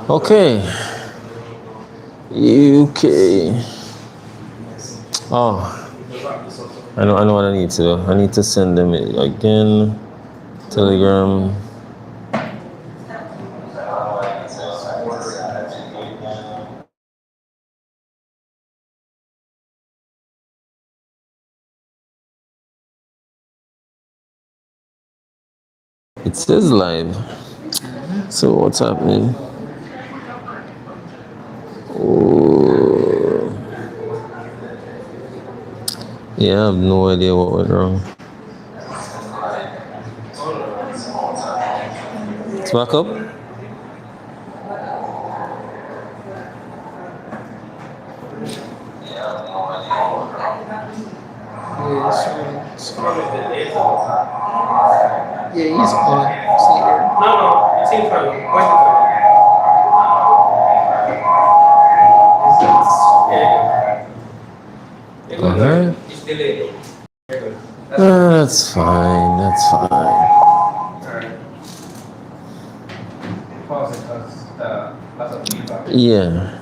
Okay. UK. Oh, I know what I need to do. I need to send them it again. Telegram. It says live. So what's happening? Oh. Yeah, I have no idea what went wrong. It's back up? Yeah, he's on. See here. No, it's in front of you. Point in front of you. Alright. It's delayed. That's fine. That's fine. Alright. Pause it because lots of feedback. Yeah.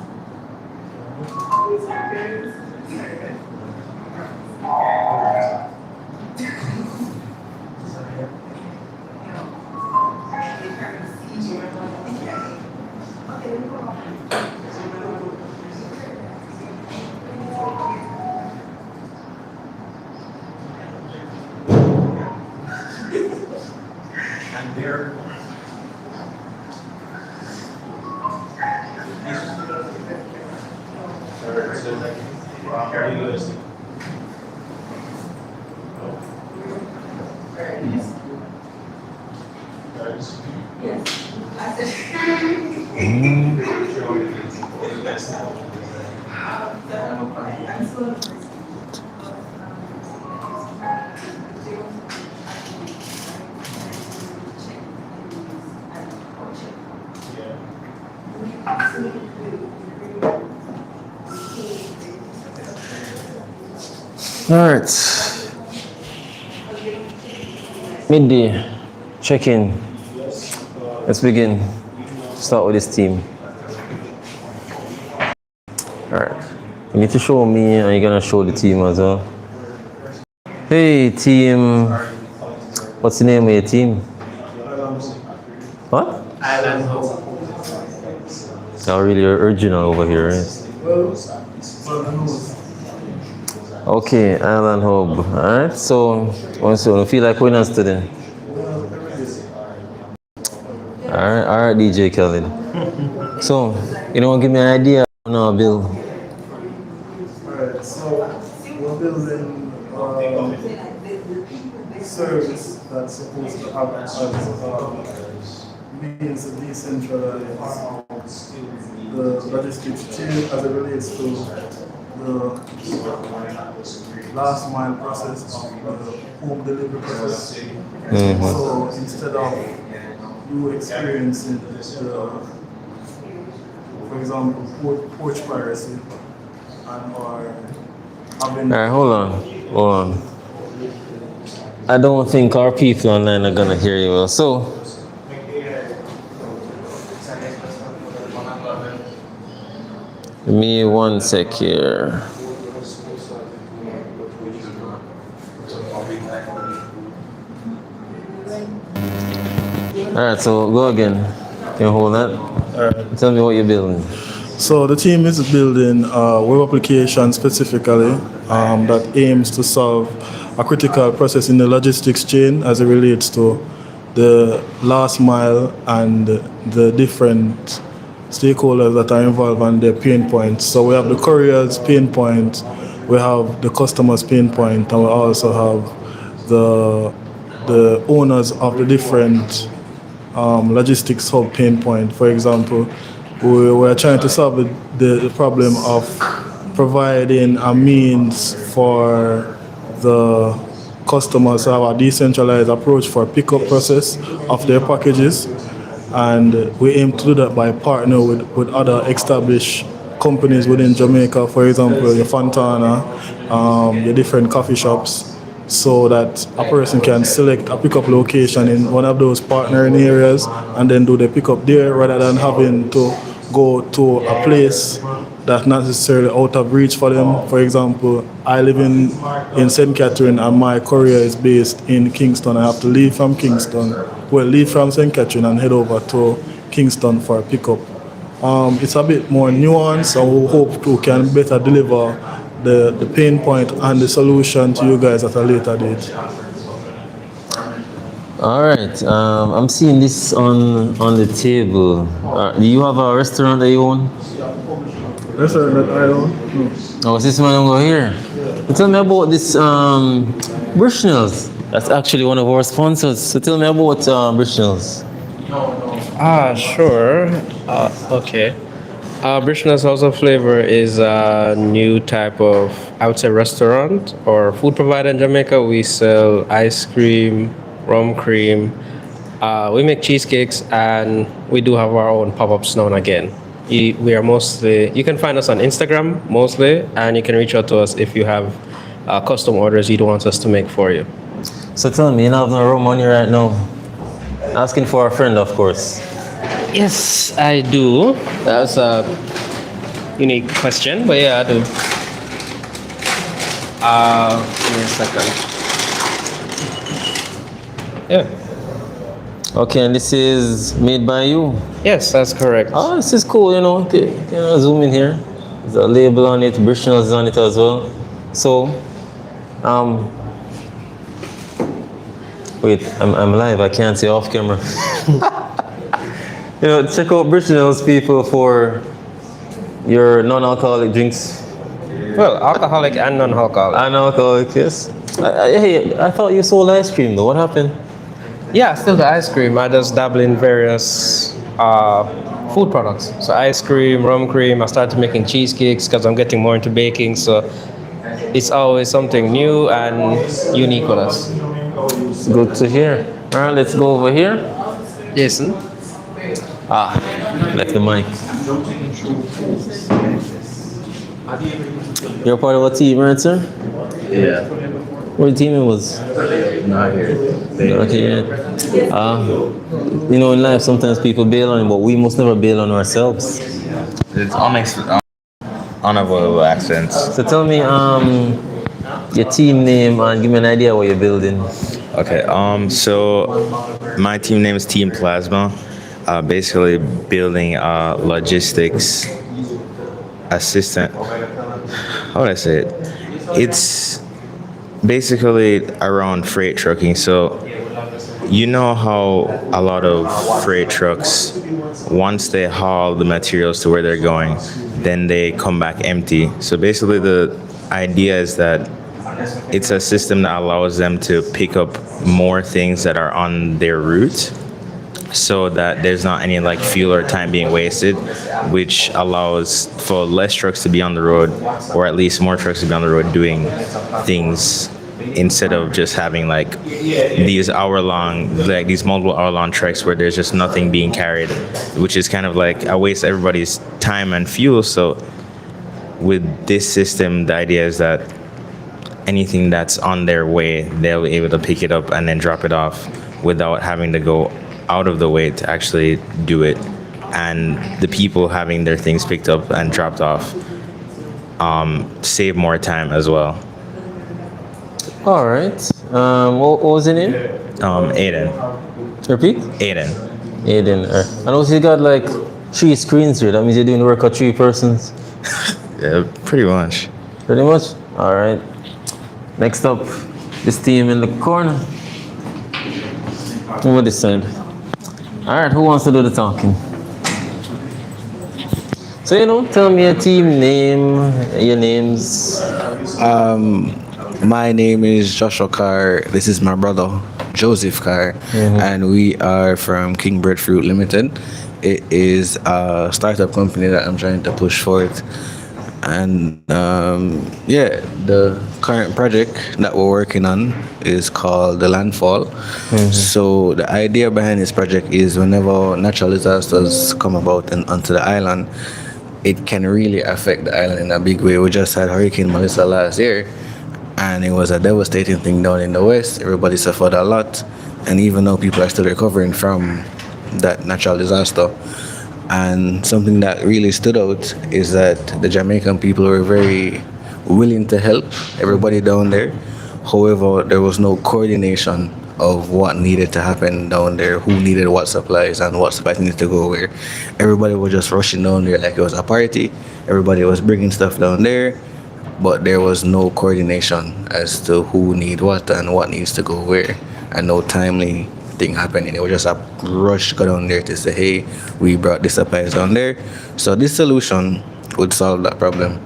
And there. Alright. Midday. Check in. Let's begin. Start with this team. Alright. You need to show me and you're gonna show the team as well. Hey team. What's the name of your team? What? Island Hope. Oh, really original over here, right? Okay, Island Hub. Alright, so once you feel like winning today. Alright, DJ Khaled. So, you know, give me an idea on our build. Alright, so we're building a service that's supposed to act as means to decentralize the logistics chain as it relates to the last mile process of the home delivery process. So instead of you experiencing for example, porch piracy and or having. Alright, hold on. I don't think our people online are gonna hear you well. So, give me 1 sec here. Alright, so go again. Can you hold that? Alright. Tell me what you're building. So the team is building a web application specifically that aims to solve a critical process in the logistics chain as it relates to the last mile and the different stakeholders that are involved and their pain points. So we have the courier's pain point, we have the customer's pain point, and we also have the owners of the different logistics hub pain point. For example, we were trying to solve the problem of providing a means for the customers to have a decentralized approach for pickup process of their packages, and we aim to do that by partnering with other established companies within Jamaica, for example, your Fontana, your different coffee shops, so that a person can select a pickup location in one of those partnering areas and then do the pickup there rather than having to go to a place that's not necessarily out of reach for them. For example, I live in St. Catherine and my courier is based in Kingston. I have to leave from leave from St. Catherine and head over to Kingston for a pickup. It's a bit more nuanced, and we hope to can better deliver the pain point and the solution to you guys at a later date. All right. I'm seeing this on the table. Do you have a restaurant that you own? Restaurant that I own? Oh, is this one over here? Tell me about this Bushnells. That's actually one of our sponsors. So tell me about Bushnells. Sure. Okay. British House of Flavor is a new type of, I would say, restaurant or food provider in Jamaica. We sell ice cream, rum cream. We make cheesecakes, and we do have our own pop-ups now and again. We are mostly, you can find us on Instagram mostly, and you can reach out to us if you have custom orders you'd want us to make for you. So tell me, you don't have no rum money right now? Asking for a friend, of course. Yes, I do. That's a unique question, but yeah, I do. Give me a second. Yeah. Okay, and this is made by you. Yes, that's correct. Oh, this is cool, you know. Zoom in here. There's a label on it, Bushnells on it as well. So, wait, I'm live. I can't say off camera. You know, check out Bushnells, people, for your non-alcoholic drinks. Well, alcoholic and non-alcoholic. Non-alcoholic, yes. Hey, I thought you sold ice cream, though. What happened? Yeah, still the ice cream. I just dabble in various food products. So ice cream, rum cream. I started making cheesecakes because I'm getting more into baking. So it's always something new and unique with us. Good to hear. All right, let's go over here. Jason? Left the mic. You're part of a team, right, sir? Yeah, What team it was? not here. Not here yet. You know, in life, sometimes people bail on you, but we must never bail on ourselves. It's unavoidable accidents. So tell me your team name and give me an idea what you're building. Okay, so my team name is Team Plasma. Basically building a logistics assistant. How would I say it? It's basically around freight trucking. So you know how a lot of freight trucks, once they haul the materials to where they're going, then they come back empty. So basically the idea is that it's a system that allows them to pick up more things that are on their route, so that there's not any like fuel or time being wasted, which allows for less trucks to be on the road, or at least more trucks to be on the road doing things, instead of just having like these multiple hour-long treks where there's just nothing being carried, which is kind of like a waste of everybody's time and fuel. So with this system, the idea is that anything that's on their way, they'll be able to pick it up and then drop it off without having to go out of the way to actually do it, and the people having their things picked up and dropped off save more time as well. All right. What was your name? Aiden. Repeat? Aiden. I know you got like 3 screens here. That means you're doing the work of 3 persons. Yeah, pretty much. Pretty much? All right. Next up, this team in the corner. Over this side. All right, who wants to do the talking? So, you know, tell me your team name, your names. My name is Joshua Carr. This is my brother, Joseph Carr, and we are from King Breadfruit Limited. It is a startup company that I'm trying to push forth. And the current project that we're working on is called the Landfall. So the idea behind this project is whenever natural disasters come about onto the island, it can really affect the island in a big way. We just had Hurricane Melissa last year, and it was a devastating thing down in the west. Everybody suffered a lot, and even though people are still recovering from that natural disaster. And something that really stood out is that the Jamaican people were very willing to help everybody down there. However, there was no coordination of what needed to happen down there, who needed what supplies and what supplies needed to go where. Everybody was just rushing down there like it was a party. Everybody was bringing stuff down there, but there was no coordination as to who need what and what needs to go where, and no timely thing happening. It was just a rush go down there to say, hey, we brought the supplies down there. So this solution would solve that problem.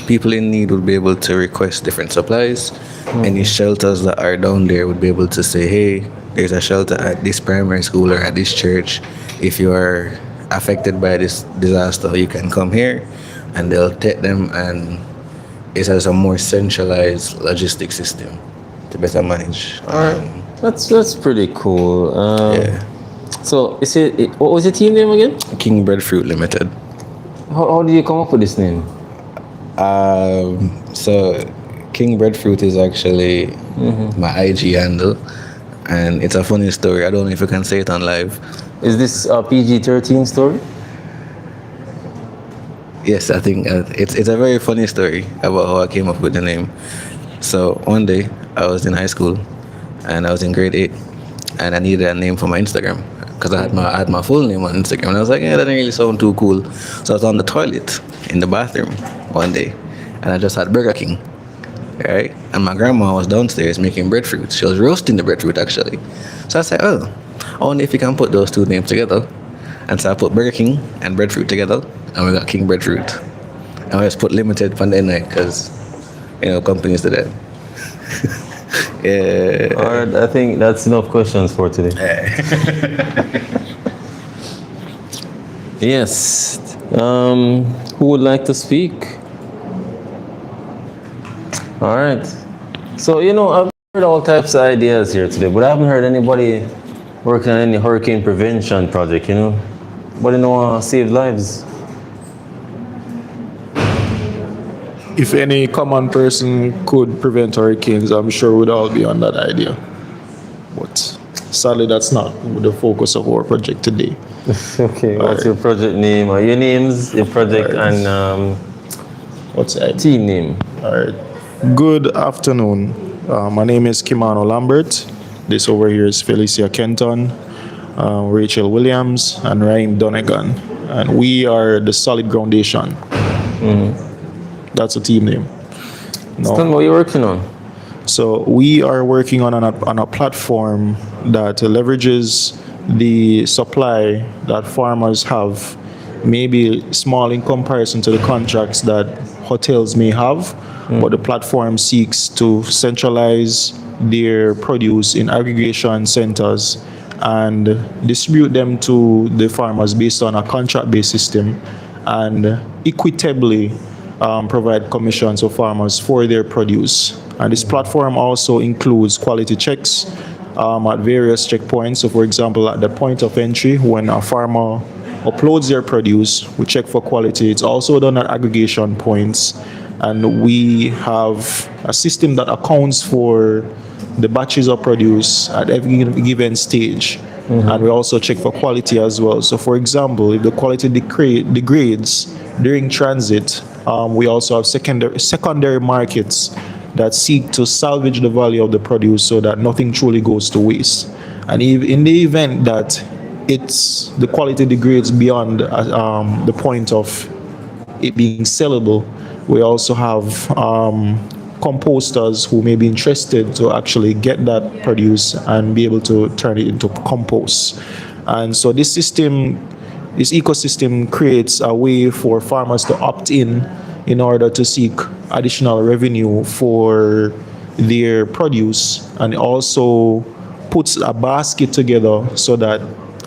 People in need would be able to request different supplies. Any shelters that are down there would be able to say, hey, there's a shelter at this primary school or at this church. If you are affected by this disaster, you can come here, and they'll take them, and it has a more centralized logistic system to better manage. That's pretty cool. Yeah. So what was your team name again? King Breadfruit Limited. How did you come up with this name? So King Breadfruit is actually my IG handle, and it's a funny story. I don't know if you can say it on live. Is this a PG-13 story? Yes, I think it's a very funny story about how I came up with the name. So one day I was in high school, and I was in grade 8, and I needed a name for my Instagram because I had my full name on Instagram, and I was like, yeah, that didn't really sound too cool. So I was on the toilet in the bathroom one day, and I just had Burger King, right? And my grandma was downstairs making breadfruit. She was roasting the breadfruit actually. So I said, oh, I wonder if you can put those two names together. And so I put Burger King and breadfruit together, and we got King Breadfruit. And we just put limited on the end because, companies do that. Yeah. All right, I think that's enough questions for today. Yes. Who would like to speak? All right. So, I've heard all types of ideas here today, but I haven't heard anybody working on any hurricane prevention project, But save lives. If any common person could prevent hurricanes, I'm sure we'd all be on that idea. But sadly, that's not the focus of our project today. Okay, what's your project name? Or your names, your project, and What's that? team name? All right. Good afternoon. My name is Kimano Lambert. This over here is Felicia Kenton, Rachel Williams, and Ryan Donegan. And we are the Solid Foundation. That's a team name. Tell me what you're working on. So we are working on a platform that leverages the supply that farmers have, maybe small in comparison to the contracts that hotels may have, but the platform seeks to centralize their produce in aggregation centers and distribute them to the farmers based on a contract-based system, and equitably provide commissions to farmers for their produce. And this platform also includes quality checks at various checkpoints. So for example, at the point of entry, when a farmer uploads their produce, we check for quality. It's also done at aggregation points. And we have a system that accounts for the batches of produce at every given stage. And we also check for quality as well. So for example, if the quality degrades during transit, we also have secondary markets that seek to salvage the value of the produce so that nothing truly goes to waste. And in the event that the quality degrades beyond the point of it being sellable, we also have composters who may be interested to actually get that produce and be able to turn it into compost. And so this ecosystem creates a way for farmers to opt in order to seek additional revenue for their produce, and also puts a basket together so that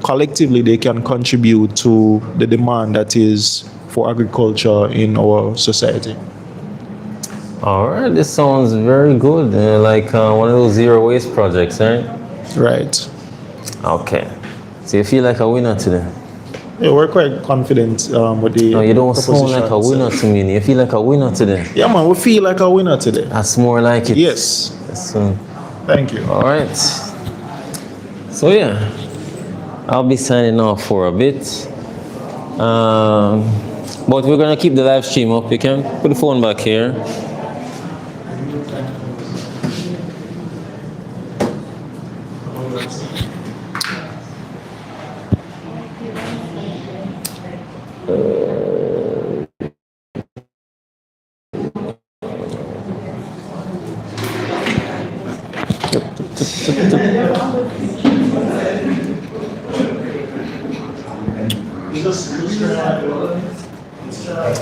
collectively they can contribute to the demand that is for agriculture in our society. All right, this sounds very good. Like one of those zero waste projects, right? Right. Okay. So you feel like a winner today? Yeah, we're quite confident with the No, you don't sound like a propositions. winner to me. You feel like a winner today. Yeah, man, we feel like a winner today. That's more like it. Yes. So, Thank you. all right. So yeah, I'll be signing off for a bit. Um, but we're gonna keep the live stream up. You can put the phone back here.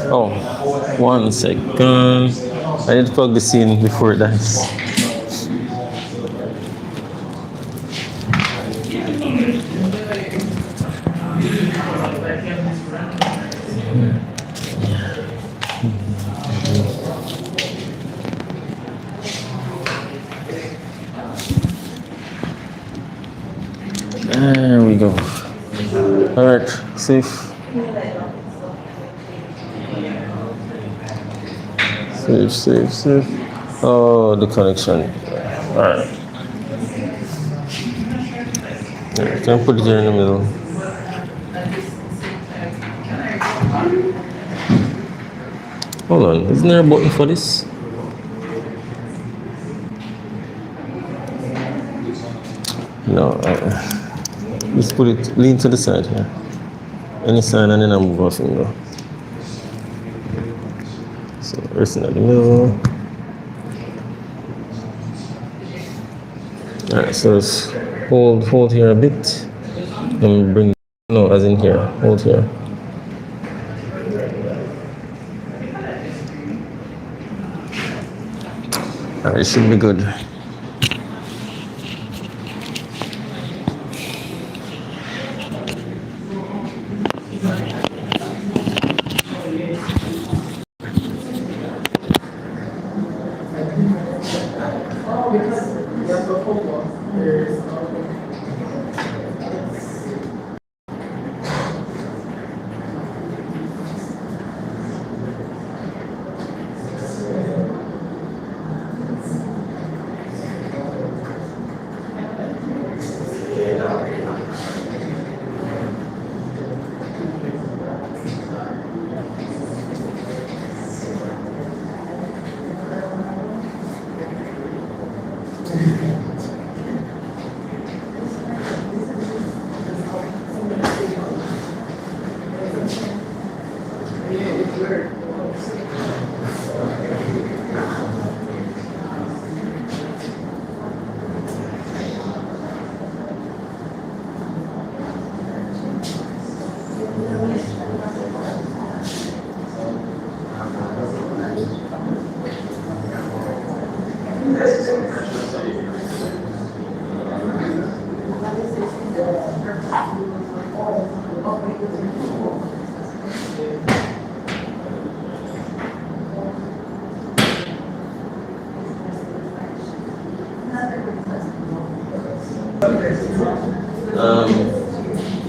Oh, 1 second. I need to plug this in before it dies. There we go. All right, safe. Safe. Oh, the connection. All right. Yeah, can I put it here in the middle? Hold on, isn't there a button for this? No, let's put it, lean to the side here. Any side and then I move my finger. So, resting at the middle. Alright, so let's hold here a bit. And bring, no, as in here, hold here. Alright, it should be good.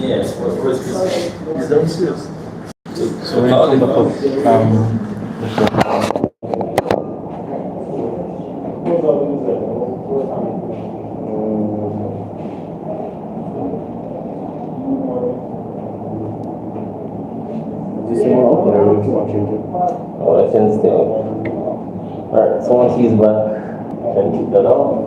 Yes, where's this? It's downstairs. So we come back up. Oh, I can stay. Alright, so once he's back, can keep that off.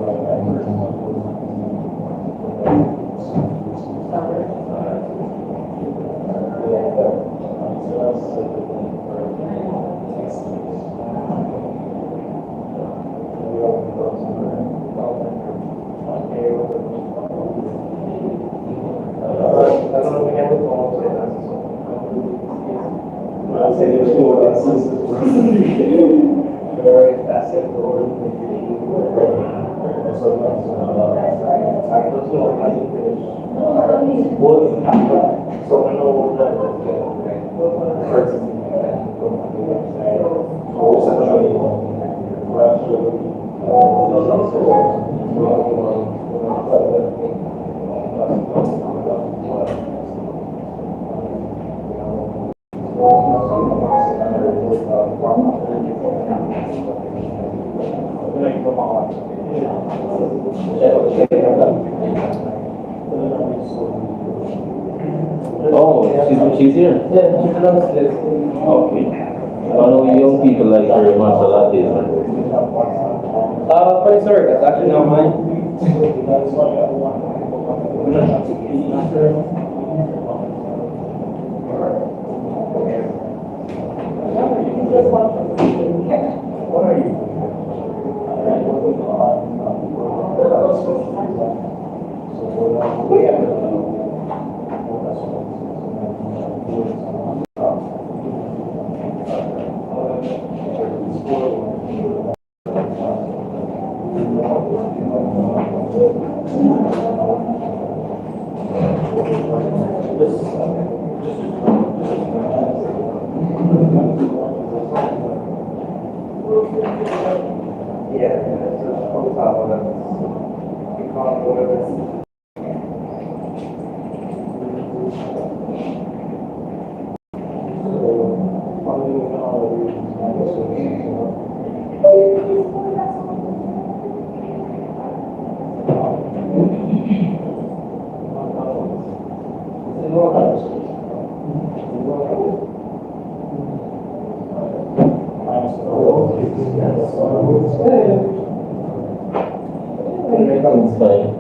Oh, she's here. Yeah, she's another place. Okay. I know young people like her martial art days. Funny story, that's actually not mine. What are you? It's fine.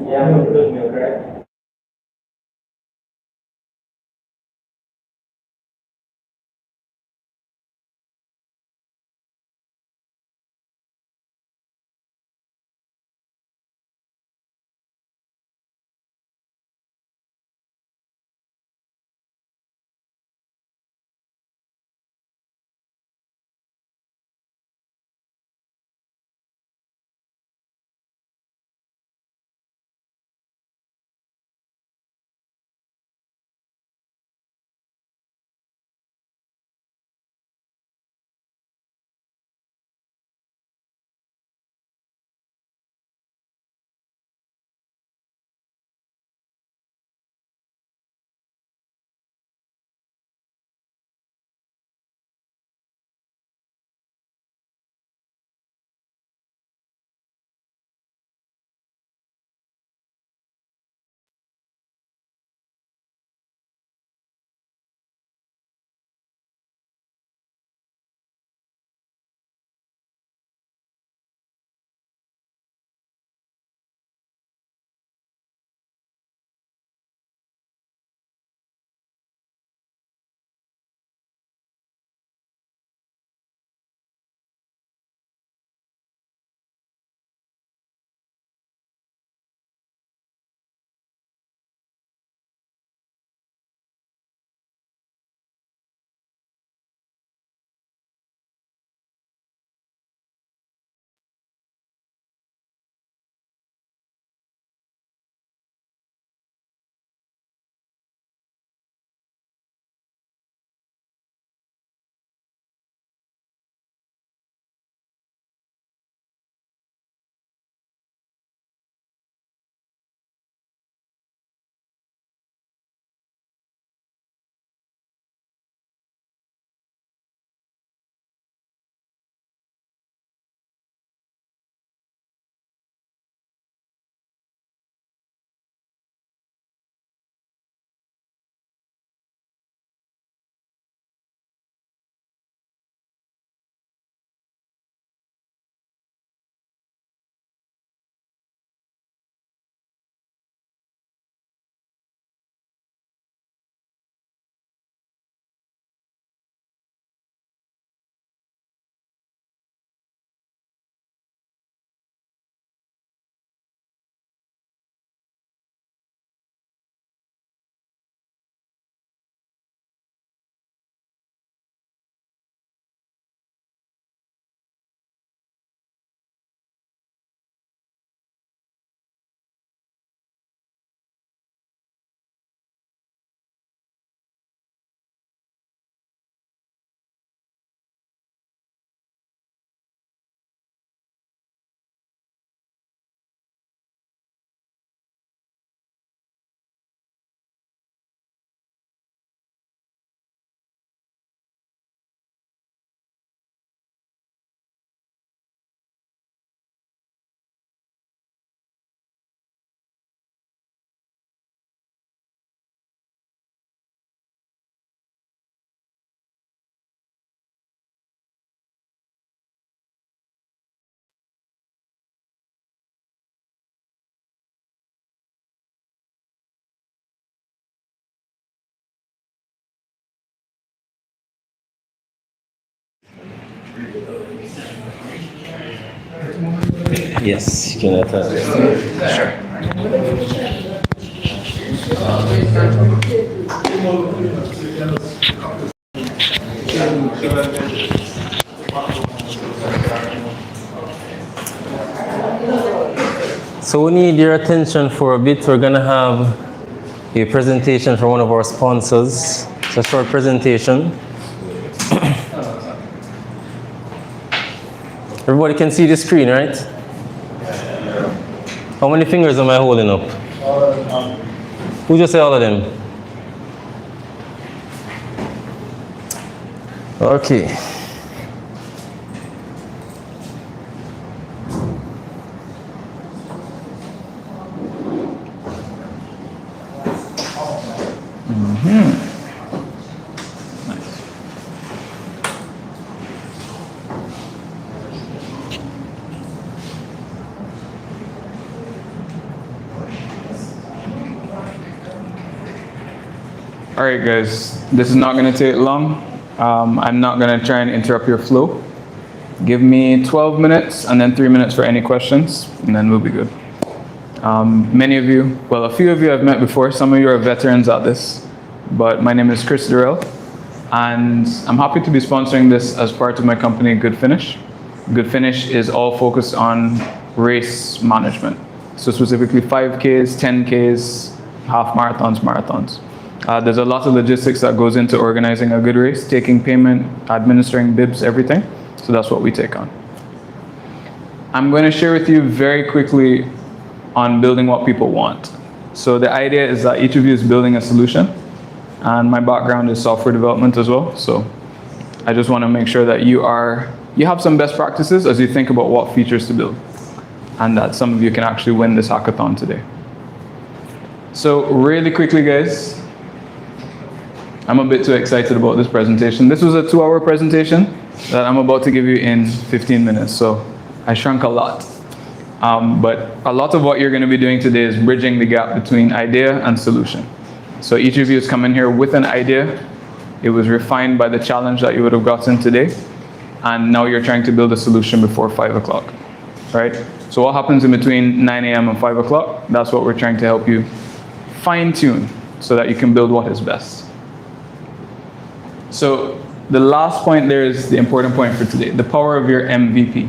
Yeah, I'm good, right? Yes, you can attend. So we need your attention for a bit. We're gonna have a presentation from one of our sponsors. It's a short presentation. Everybody can see the screen, right? How many fingers am I holding up? Who just say all of them? Okay. All right, guys, this is not going to take long. I'm not going to try and interrupt your flow. Give me 12 minutes and then 3 minutes for any questions, and then we'll be good. Many of you, well, a few of you I've met before. Some of you are veterans at this, but my name is Chris Durrell, and I'm happy to be sponsoring this as part of my company, Good Finish. Good Finish is all focused on race management. So specifically 5Ks, 10Ks, half marathons, marathons. There's a lot of logistics that goes into organizing a good race, taking payment, administering bibs, everything. So that's what we take on. I'm going to share with you very quickly on building what people want. So the idea is that each of you is building a solution, and my background is software development as well. So I just want to make sure that you have some best practices as you think about what features to build, and that some of you can actually win this hackathon today. So really quickly, guys, I'm a bit too excited about this presentation. This was a 2-hour presentation that I'm about to give you in 15 minutes, so I shrunk a lot. But a lot of what you're going to be doing today is bridging the gap between idea and solution. So each of you has come in here with an idea. It was refined by the challenge that you would have gotten today, and now you're trying to build a solution before 5 o'clock, right? So what happens in between 9 a.m. and 5 o'clock? That's what we're trying to help you fine-tune so that you can build what is best. So the last point there is the important point for today, the power of your MVP.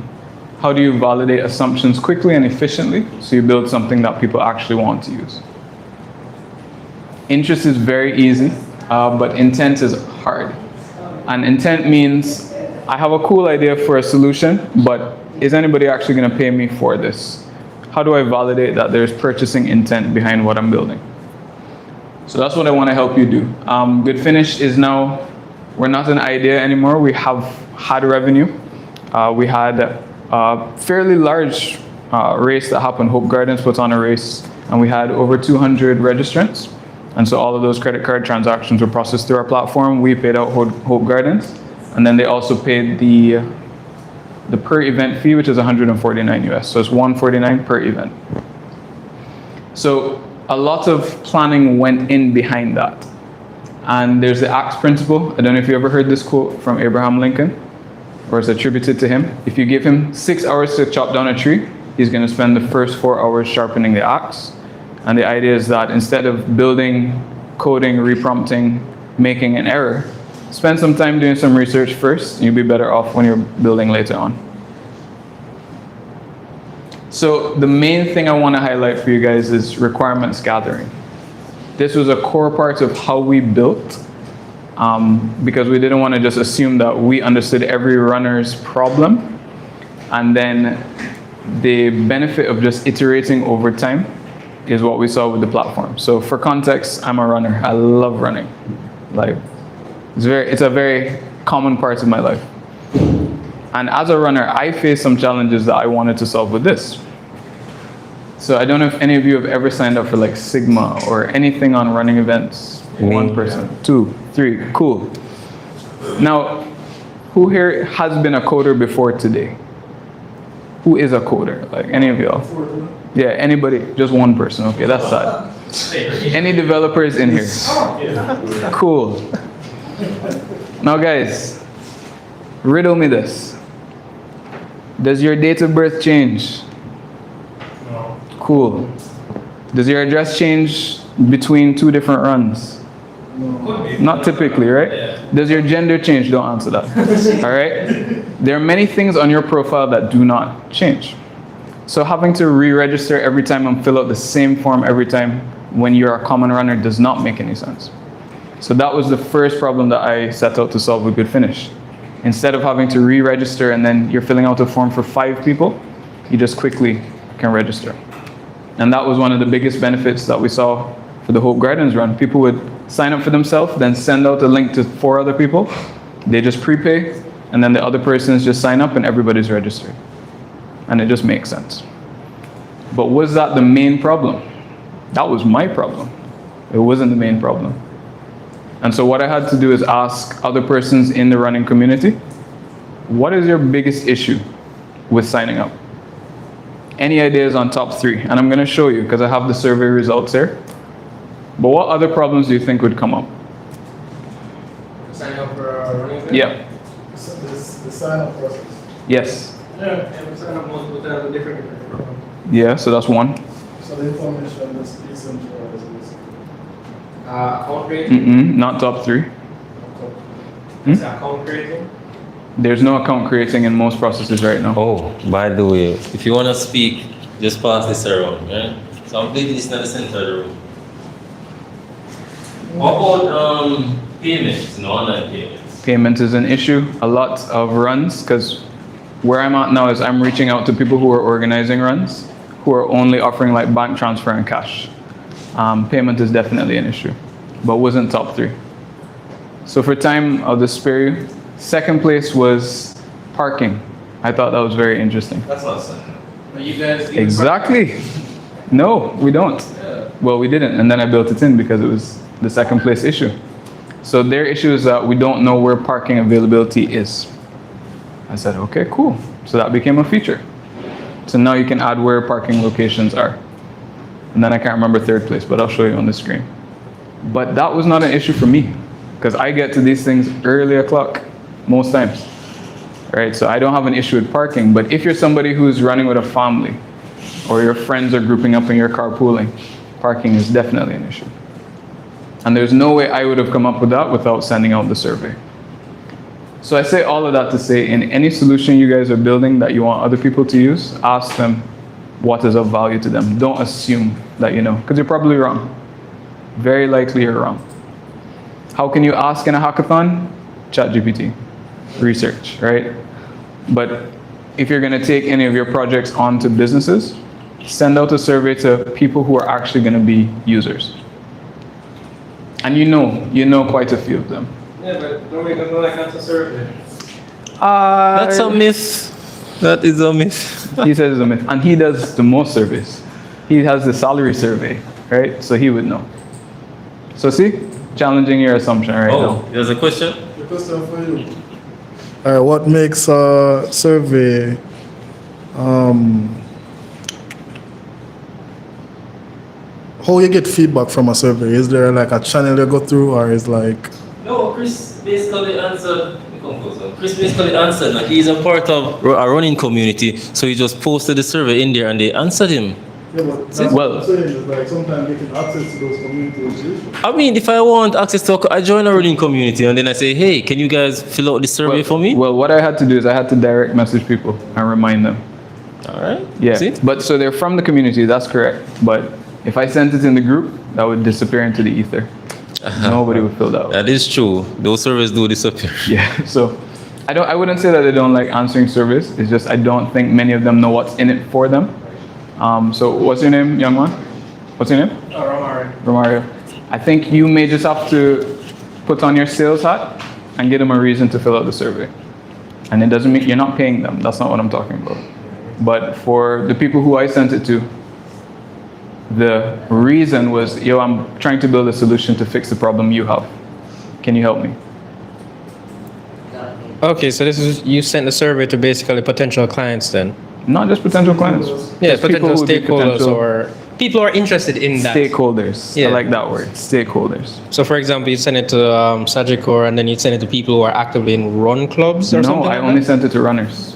How do you validate assumptions quickly and efficiently so you build something that people actually want to use? Interest is very easy, but intent is hard. And intent means I have a cool idea for a solution, but is anybody actually going to pay me for this? How do I validate that there's purchasing intent behind what I'm building? So that's what I want to help you do. Good Finish is now, we're not an idea anymore. We have had revenue. We had a fairly large race that happened. Hope Gardens put on a race, and we had over 200 registrants. And so all of those credit card transactions were processed through our platform. We paid out Hope Gardens, and then they also paid the per event fee, which is 149 US. So it's 149 per event. So a lot of planning went in behind that. And there's the Axe principle. I don't know if you ever heard this quote from Abraham Lincoln, or it's attributed to him. If you give him 6 hours to chop down a tree, he's going to spend the first 4 hours sharpening the axe. And the idea is that instead of building, coding, reprompting, making an error, spend some time doing some research first. You'll be better off when you're building later on. So the main thing I want to highlight for you guys is requirements gathering. This was a core part of how we built, because we didn't want to just assume that we understood every runner's problem, and then the benefit of just iterating over time is what we saw with the platform. So for context, I'm a runner. I love running. Like, it's a very common part of my life. And as a runner, I faced some challenges that I wanted to solve with this. So I don't know if any of you have ever signed up for like Sigma or anything on running events. Me. 1 person, 2, 3, cool. Now, who here has been a coder before today? Who is a coder? Like any of y'all? Yeah, anybody? Just 1 person. Okay, that's sad. Any developers in here? Cool. Now guys, Riddle me this. Does your date of birth change? No. Cool. Does your address change between two different runs? No. Not typically, right? Yeah. Does your gender change? Don't answer that. All right? There are many things on your profile that do not change. So having to re-register every time and fill out the same form every time when you're a common runner does not make any sense. So that was the first problem that I set out to solve with Good Finish. Instead of having to re-register and then you're filling out a form for 5 people, you just quickly can register. And that was one of the biggest benefits that we saw for the Hope Gardens run. People would sign up for themselves, then send out a link to 4 other people. They just prepay, and then the other persons just sign up and everybody's registered. And it just makes sense. But was that the main problem? That was my problem. It wasn't the main problem. And so what I had to do is ask other persons in the running community, what is your biggest issue with signing up? Any ideas on top 3? And I'm going to show you because I have the survey results here. But what other problems do you think would come up? Signing up for a running event? Yeah. The sign up process. Yes. Yeah, sign up multiple times with different programs. Yeah, so that's one. So the information is decentralized. Account creating? Not top 3. Is that account creating? There's no account creating in most processes right now. Oh, by the way, if you want to speak, just pass this around, right? So I'm putting this in the center of the room. What about payments, no online payments? Payment is an issue. A lot of runs, because where I'm at now is I'm reaching out to people who are organizing runs, who are only offering like bank transfer and cash. Payment is definitely an issue, but wasn't top 3. So for time, I'll just spare you. Second place was parking. I thought that was very interesting. That's not something. But you guys Exactly. No, we don't. Yeah. Well, we didn't, and then I built it in because it was the second place issue. So their issue is that we don't know where parking availability is. I said, okay, cool. So that became a feature. So now you can add where parking locations are. And then I can't remember third place, but I'll show you on the screen. But that was not an issue for me because I get to these things early o'clock most times. Right? So I don't have an issue with parking, but if you're somebody who's running with a family or your friends are grouping up and you're carpooling, parking is definitely an issue. And there's no way I would have come up with that without sending out the survey. So I say all of that to say, in any solution you guys are building that you want other people to use, ask them what is of value to them. Don't assume that you know, because you're probably wrong. Very likely you're wrong. How can you ask in a hackathon? ChatGPT, research, right? But if you're gonna take any of your projects onto businesses, send out a survey to people who are actually gonna be users. And you know quite a few of them. Yeah, but nobody doesn't like answer survey. That's a myth. That is a myth. He says it's a myth. And he does the most surveys. He has the salary survey, right? So he would know. So see? Challenging your assumption right now. Oh, there's a question? The question for you. All right, what makes a survey how you get feedback from a survey? Is there like a channel you go through, or is like? No, Chris basically answered. Chris basically answered. Like he's a part of a running community, so he just posted the survey in there, and they answered him. Yeah, but that's what I'm saying is like sometimes getting access to those communities. I mean, if I want access to, I join a running community, and then I say, hey, can you guys fill out the survey for me? Well, what I had to do is I had to direct message people and remind them. All right. Yeah. See? But so they're from the community. That's correct. But if I sent it in the group, that would disappear into the ether. Nobody would fill that out. That is true. Those surveys do disappear. Yeah. So I wouldn't say that they don't like answering surveys. It's just I don't think many of them know what's in it for them. So what's your name, young man? What's your name? Romario. Romario. I think you may just have to put on your sales hat and give them a reason to fill out the survey. And it doesn't mean you're not paying them. That's not what I'm talking about. But for the people who I sent it to, the reason was, yo, I'm trying to build a solution to fix the problem you have. Can you help me? Okay, so this is you sent the survey to basically potential clients then? Not just potential clients. Yeah, Just people potential who would be stakeholders potential- or people are interested in that. Stakeholders. Yeah. I like that word. Stakeholders. So, for example, you send it to Sagicor, and then you send it to people who are actively in run clubs or No, something. I like only that? sent it to runners.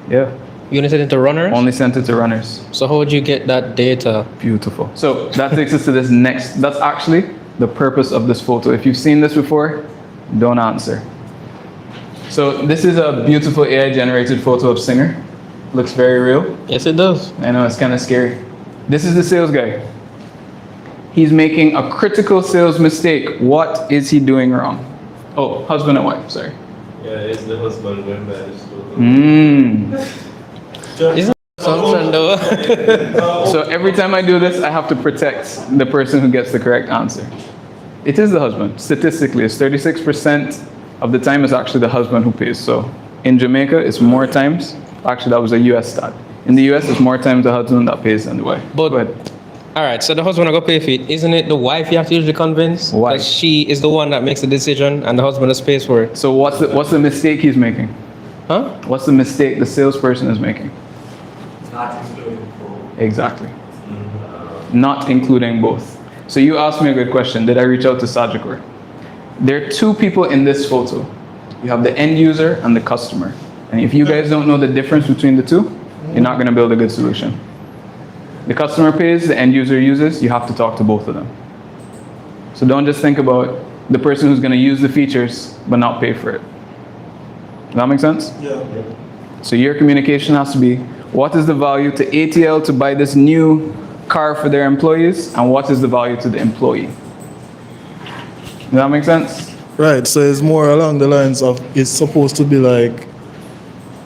Yeah. You only send it to runners. Only sent it to runners. So how would you get that data? Beautiful. So that takes us to this next. That's actually the purpose of this photo. If you've seen this before, don't answer. So this is a beautiful AI generated photo of Singer. Looks very real. Yes, it does. I know, it's kind of scary. This is the sales guy. He's making a critical sales mistake. What is he doing wrong? Oh, husband and wife, sorry. Yeah, it's the husband going by the store. Isn't that assumption though? So every time I do this, I have to protect the person who gets the correct answer. It is the husband. Statistically, it's 36% of the time it's actually the husband who pays. So in Jamaica, it's more times. Actually, that was a US stat. In the US, it's more times the husband that pays than the wife. But Go ahead. all right, so the husband will go pay for it. Isn't it the wife you have to usually convince? Why? Because she is the one that makes the decision, and the husband just pays for it. So what's the mistake he's making? Huh? What's the mistake the salesperson is making? Not including both. Exactly. Not including both. So you asked me a good question. Did I reach out to Sagicor? There are two people in this photo. You have the end user and the customer. And if you guys don't know the difference between the two, you're not going to build a good solution. The customer pays, the end user uses, you have to talk to both of them. So don't just think about the person who's going to use the features but not pay for it. Does that make sense? Yeah. So your communication has to be, what is the value to ATL to buy this new car for their employees, and what is the value to the employee? Does that make sense? Right, so it's more along the lines of it's supposed to be like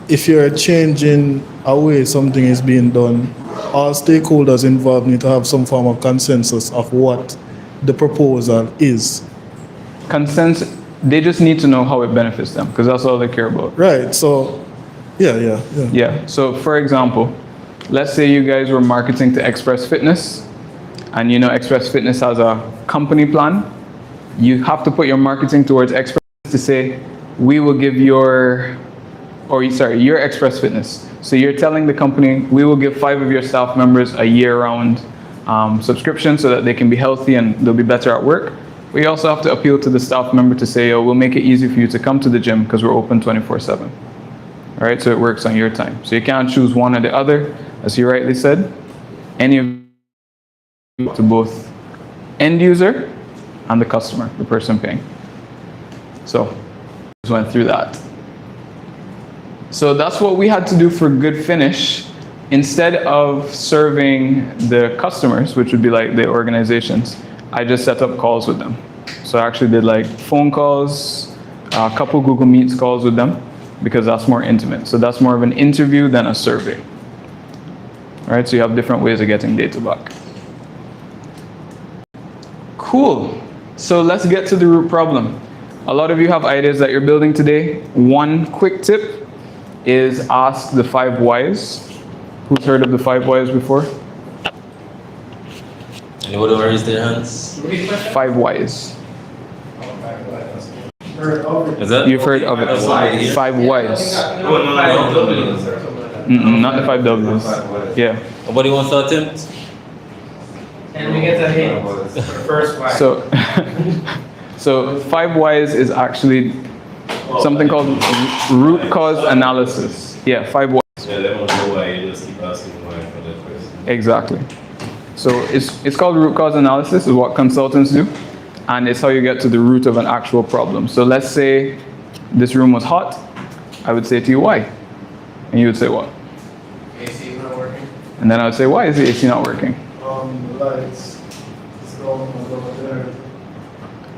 if you're changing a way something is being done, all stakeholders involved need to have some form of consensus of what the proposal is. Consensus, they just need to know how it benefits them, because that's all they care about. Right, so yeah. Yeah, so for example, let's say you guys were marketing to Express Fitness, and you know Express Fitness has a company plan. You have to put your marketing towards Express to say, we will give your Express Fitness. So you're telling the company, we will give 5 of your staff members a year-round subscription so that they can be healthy and they'll be better at work. We also have to appeal to the staff member to say, we'll make it easy for you to come to the gym because we're open 24/7. All right, so it works on your time. So you can't choose one or the other. As you rightly said, any of to both end user and the customer, the person paying. So just went through that. So that's what we had to do for Good Finish. Instead of serving the customers, which would be like the organizations, I just set up calls with them. So I actually did like phone calls, a couple Google Meets calls with them, because that's more intimate. So that's more of an interview than a survey. All right, so you have different ways of getting data back. Cool. So let's get to the root problem. A lot of you have ideas that you're building today. One quick tip is ask the 5 whys. Who's heard of the 5 whys before? Anybody want to raise their hands? 5 whys. Is that? You've heard of it. 5 whys. Not the 5 W's. Yeah. Nobody wants to attempt? And we get a hint. First one. So 5 whys is actually something called root cause analysis. Yeah, 5 whys. Yeah, they don't know why, you just keep asking why for that question. Exactly. So it's called root cause analysis, is what consultants do, and it's how you get to the root of an actual problem. So let's say this room was hot. I would say to you, why? And you would say what? AC is not working. And then I would say, why is the AC not working? Lights. There.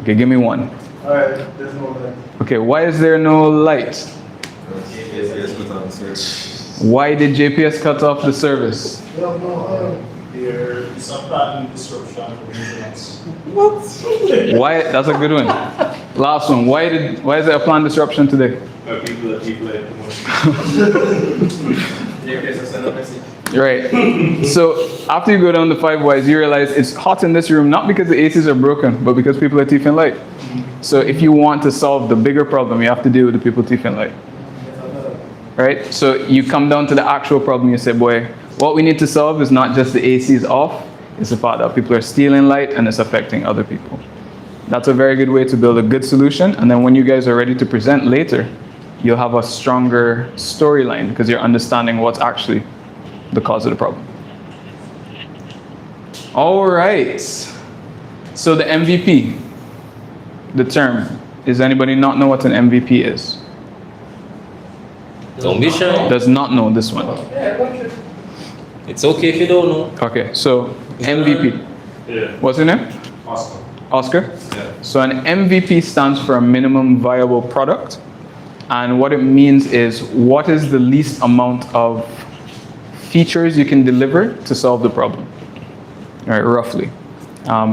Okay, give me one. Alright, there's no light. Okay, why is there no light? Why did JPS cut off the service? There is a pattern disruption of maintenance. Why? That's a good one. Last one. Why is there a planned disruption today? Right. So after you go down the 5 whys, you realize it's hot in this room not because the ACs are broken, but because people are teeth and light. So if you want to solve the bigger problem, you have to deal with the people teeth and light. Right? So you come down to the actual problem. You say, boy, what we need to solve is not just the AC is off, It's the part that people are stealing light and it's affecting other people. That's a very good way to build a good solution. And then when you guys are ready to present later, you'll have a stronger storyline because you're understanding what's actually the cause of the problem. All right. So the MVP, the term. Does anybody not know what an MVP is? Don't be shy. Does not know this one. It's okay if you don't know. Okay, so MVP. Yeah. What's your name? Oscar. Oscar? Yeah. So an MVP stands for a minimum viable product. And what it means is what is the least amount of features you can deliver to solve the problem, all right, roughly.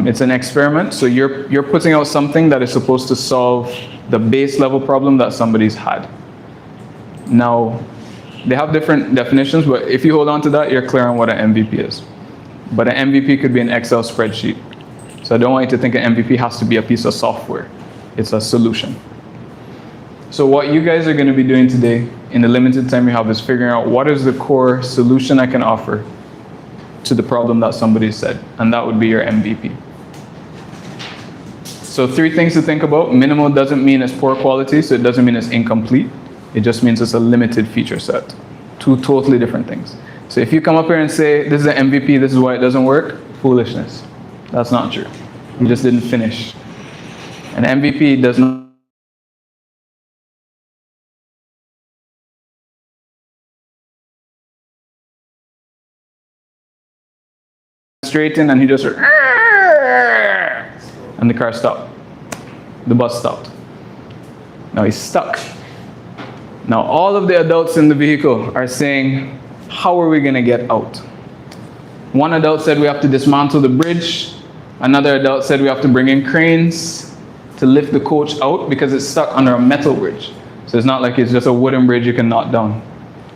It's an experiment, so you're putting out something that is supposed to solve the base level problem that somebody's had. Now, they have different definitions, but if you hold on to that, you're clear on what an MVP is. But an MVP could be an Excel spreadsheet. So I don't want you to think an MVP has to be a piece of software. It's a solution. So what you guys are going to be doing today in the limited time you have is figuring out what is the core solution I can offer to the problem that somebody said, and that would be your MVP. So 3 things to think about. Minimal doesn't mean it's poor quality, so it doesn't mean it's incomplete. It just means it's a limited feature set. 2 totally different things. So if you come up here and say, this is an MVP, this is why it doesn't work, foolishness. That's not true. You just didn't finish. An MVP does not straight in and he just heard, and the car stopped. The bus stopped. Now he's stuck. Now all of the adults in the vehicle are saying, how are we going to get out? One adult said we have to dismantle the bridge. Another adult said we have to bring in cranes to lift the coach out because it's stuck under a metal bridge. So it's not like it's just a wooden bridge you can knock down,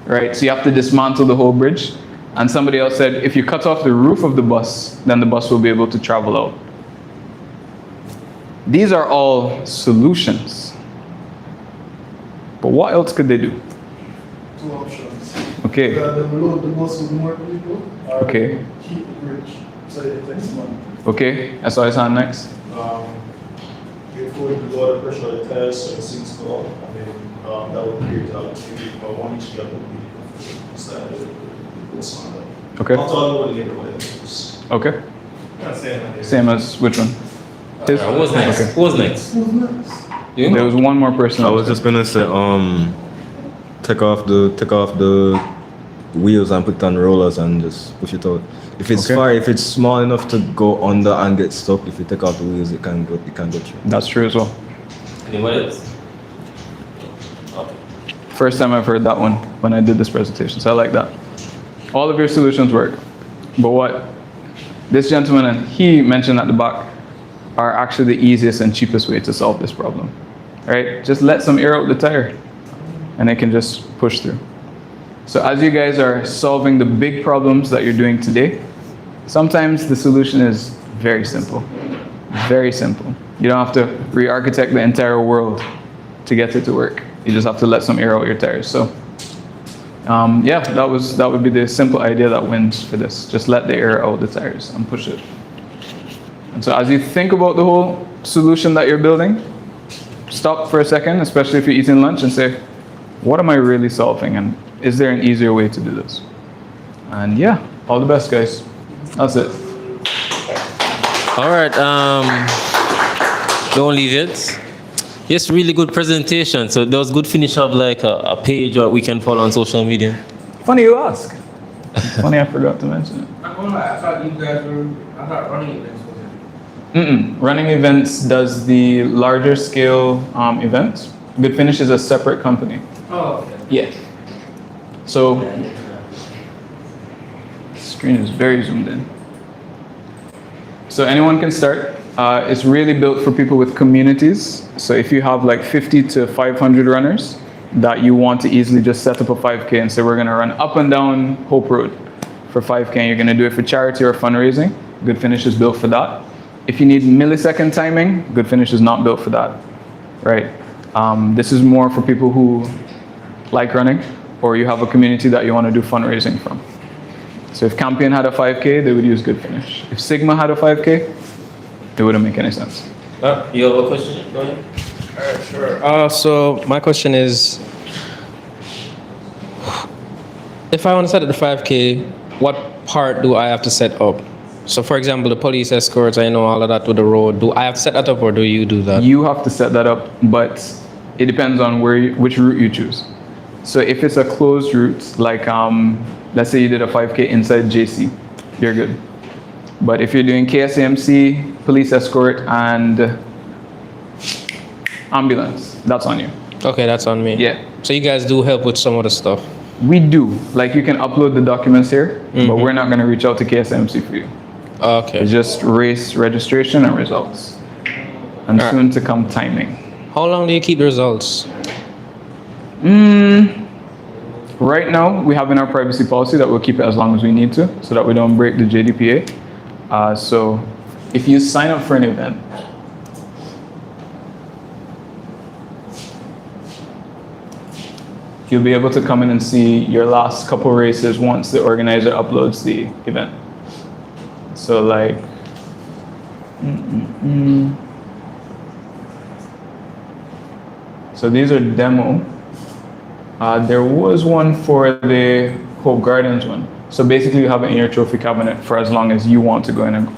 right? So you have to dismantle the whole bridge. And somebody else said, if you cut off the roof of the bus, then the bus will be able to travel out. These are all solutions. But what else could they do? 2 options. Okay. Either load the bus with more people or Okay. keep the bridge so it takes money. Okay, that's what I saw next. You put the water pressure on the tires so it sinks down, and then that would create a one each gap would be side of the bus on that. Okay. Not all over the neighborhood. Okay. Can't say anything. Same as which one? His? Who was next? Okay. Who was next? You There know? was one more person. I was just gonna say, take off the wheels and put on rollers and just push it out. If it's Okay. far, if it's small enough to go under and get stuck, if you take off the wheels, it can go through. That's true as well. Anybody else? First time I've heard that one when I did this presentation, so I like that. All of your solutions work, but what this gentleman and he mentioned at the back are actually the easiest and cheapest way to solve this problem, right? Just let some air out the tire and it can just push through. So as you guys are solving the big problems that you're doing today, sometimes the solution is very simple, very simple. You don't have to re-architect the entire world to get it to work. You just have to let some air out your tires. So yeah, that would be the simple idea that wins for this. Just let the air out the tires and push it. And so as you think about the whole solution that you're building, stop for a second, especially if you're eating lunch, and say, what am I really solving? And is there an easier way to do this? And yeah, all the best, guys. That's it. All right. Don't leave it. Yes, really good presentation. So there was good finish of like a page or we can follow on social media. Funny you ask. Funny I forgot to mention it. I'm gonna lie, I thought you guys were, I thought running events was it. Running Events does the larger scale events. Good Finish is a separate company. Oh, okay. Yeah. So, the screen is very zoomed in. So anyone can start. It's really built for people with communities. So if you have like 50 to 500 runners that you want to easily just set up a 5K and say, we're gonna run up and down Hope Road for 5K, and you're gonna do it for charity or fundraising, Good Finish is built for that. If you need millisecond timing, Good Finish is not built for that, right? This is more for people who like running, or you have a community that you want to do fundraising from. So if Campion had a 5K, they would use Good Finish. If Sigma had a 5K, it wouldn't make any sense. You have a question? Go ahead. All right, sure. So my question is, if I want to set up the 5K, what part do I have to set up? So for example, the police escorts, I know all of that with the road. Do I have to set that up or do you do that? You have to set that up, but it depends on which route you choose. So if it's a closed route, like let's say you did a 5K inside JC, you're good. But if you're doing KSAMC, police escort, and ambulance, that's on you. Okay, that's on me. Yeah. So you guys do help with some of the stuff. We do. Like you can upload the documents here, but we're not going to reach out to KSMC for you. Okay. It's just race registration and results. And soon to come timing. How long do you keep the results? Right now, we have in our privacy policy that we'll keep it as long as we need to so that we don't break the JDPA. So if you sign up for an event, you'll be able to come in and see your last couple races once the organizer uploads the event. So like, so these are demo. There was one for the Hope Gardens one. So basically you have it in your trophy cabinet for as long as you want to go in and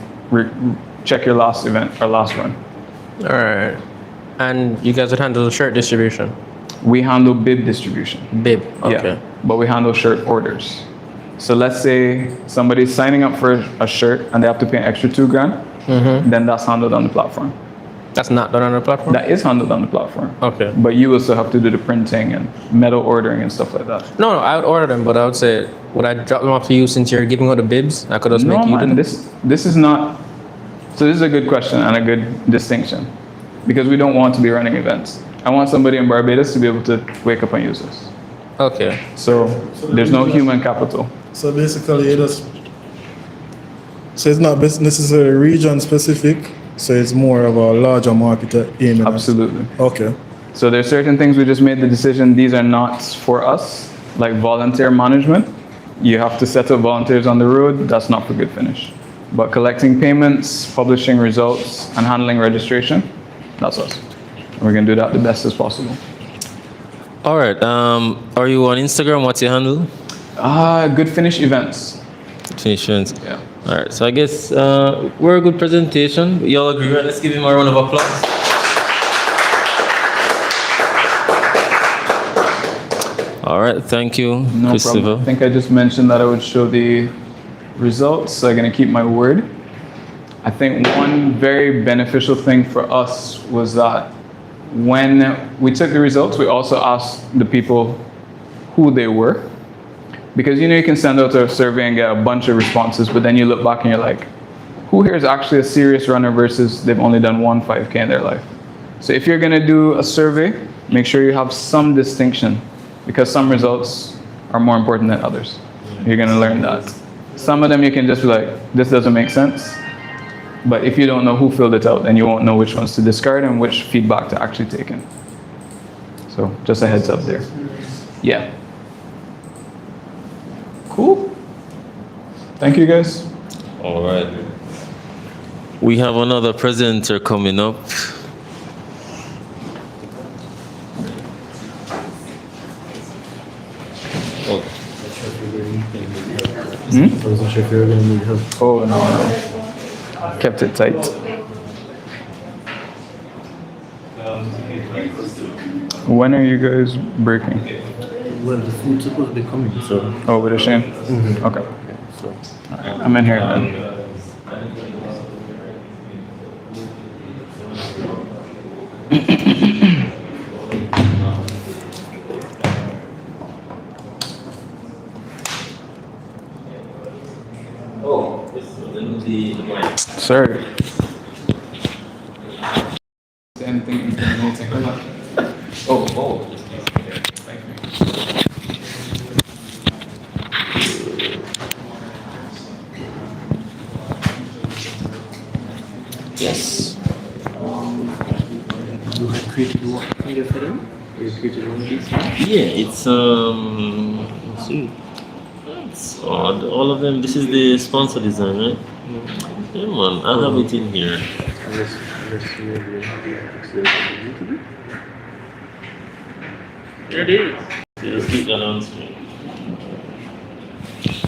check your last event or last run. All right. And you guys would handle the shirt distribution? We handle bib distribution. Bib, okay. Yeah, but we handle shirt orders. So let's say somebody's signing up for a shirt and they have to pay an extra $2,000, then that's handled on the platform. That's not done on the platform? That is handled on the platform. Okay. But you will still have to do the printing and metal ordering and stuff like that. No, I would order them, but I would say, would I drop them off to you since you're giving out the bibs? I could just make you do them? This is not, so this is a good question and a good distinction because we don't want to be running events. I want somebody in Barbados to be able to wake up and use this. Okay. So there's no human capital. So basically, so it's not necessarily region specific. So it's more of a larger market aiming. Absolutely. Okay. So there's certain things we just made the decision these are not for us, like volunteer management. You have to set up volunteers on the road. That's not for Good Finish. But collecting payments, publishing results, and handling registration, that's us. We're gonna do that the best as possible. All right. Are you on Instagram? What's your handle? Good Finish Events. Finish events. Yeah. All right. So I guess we're a good presentation. You all agree? Right? Let's give him a round of applause. All right. Thank you, No Christopher. problem. I think I just mentioned that I would show the results, so I'm gonna keep my word. I think one very beneficial thing for us was that when we took the results, we also asked the people who they were. Because you can send out a survey and get a bunch of responses, but then you look back and you're like, who here is actually a serious runner versus they've only done one 5K in their life? So if you're gonna do a survey, make sure you have some distinction because some results are more important than others. You're gonna learn that. Some of them you can just be like, this doesn't make sense. But if you don't know who filled it out, then you won't know which ones to discard and which feedback to actually take in. So just a heads up there. Yeah. Cool. Thank you guys. All right. We have another presenter coming up. Oh. Oh, no. Kept it tight. When are you guys breaking? Well, the food's supposed to be coming, so. Oh, with a shame? Okay. So. Alright, I'm in here then. Oh, this is the mic. Sorry. Anything incriminating? Oh. Thank you. Yes. You had created one kind of film? You created one of these? Yeah, it's let's see. Oh, all of them. This is the sponsor design, right? Yeah, man. I'll have it in here. There it is. Yeah, let's keep that on screen.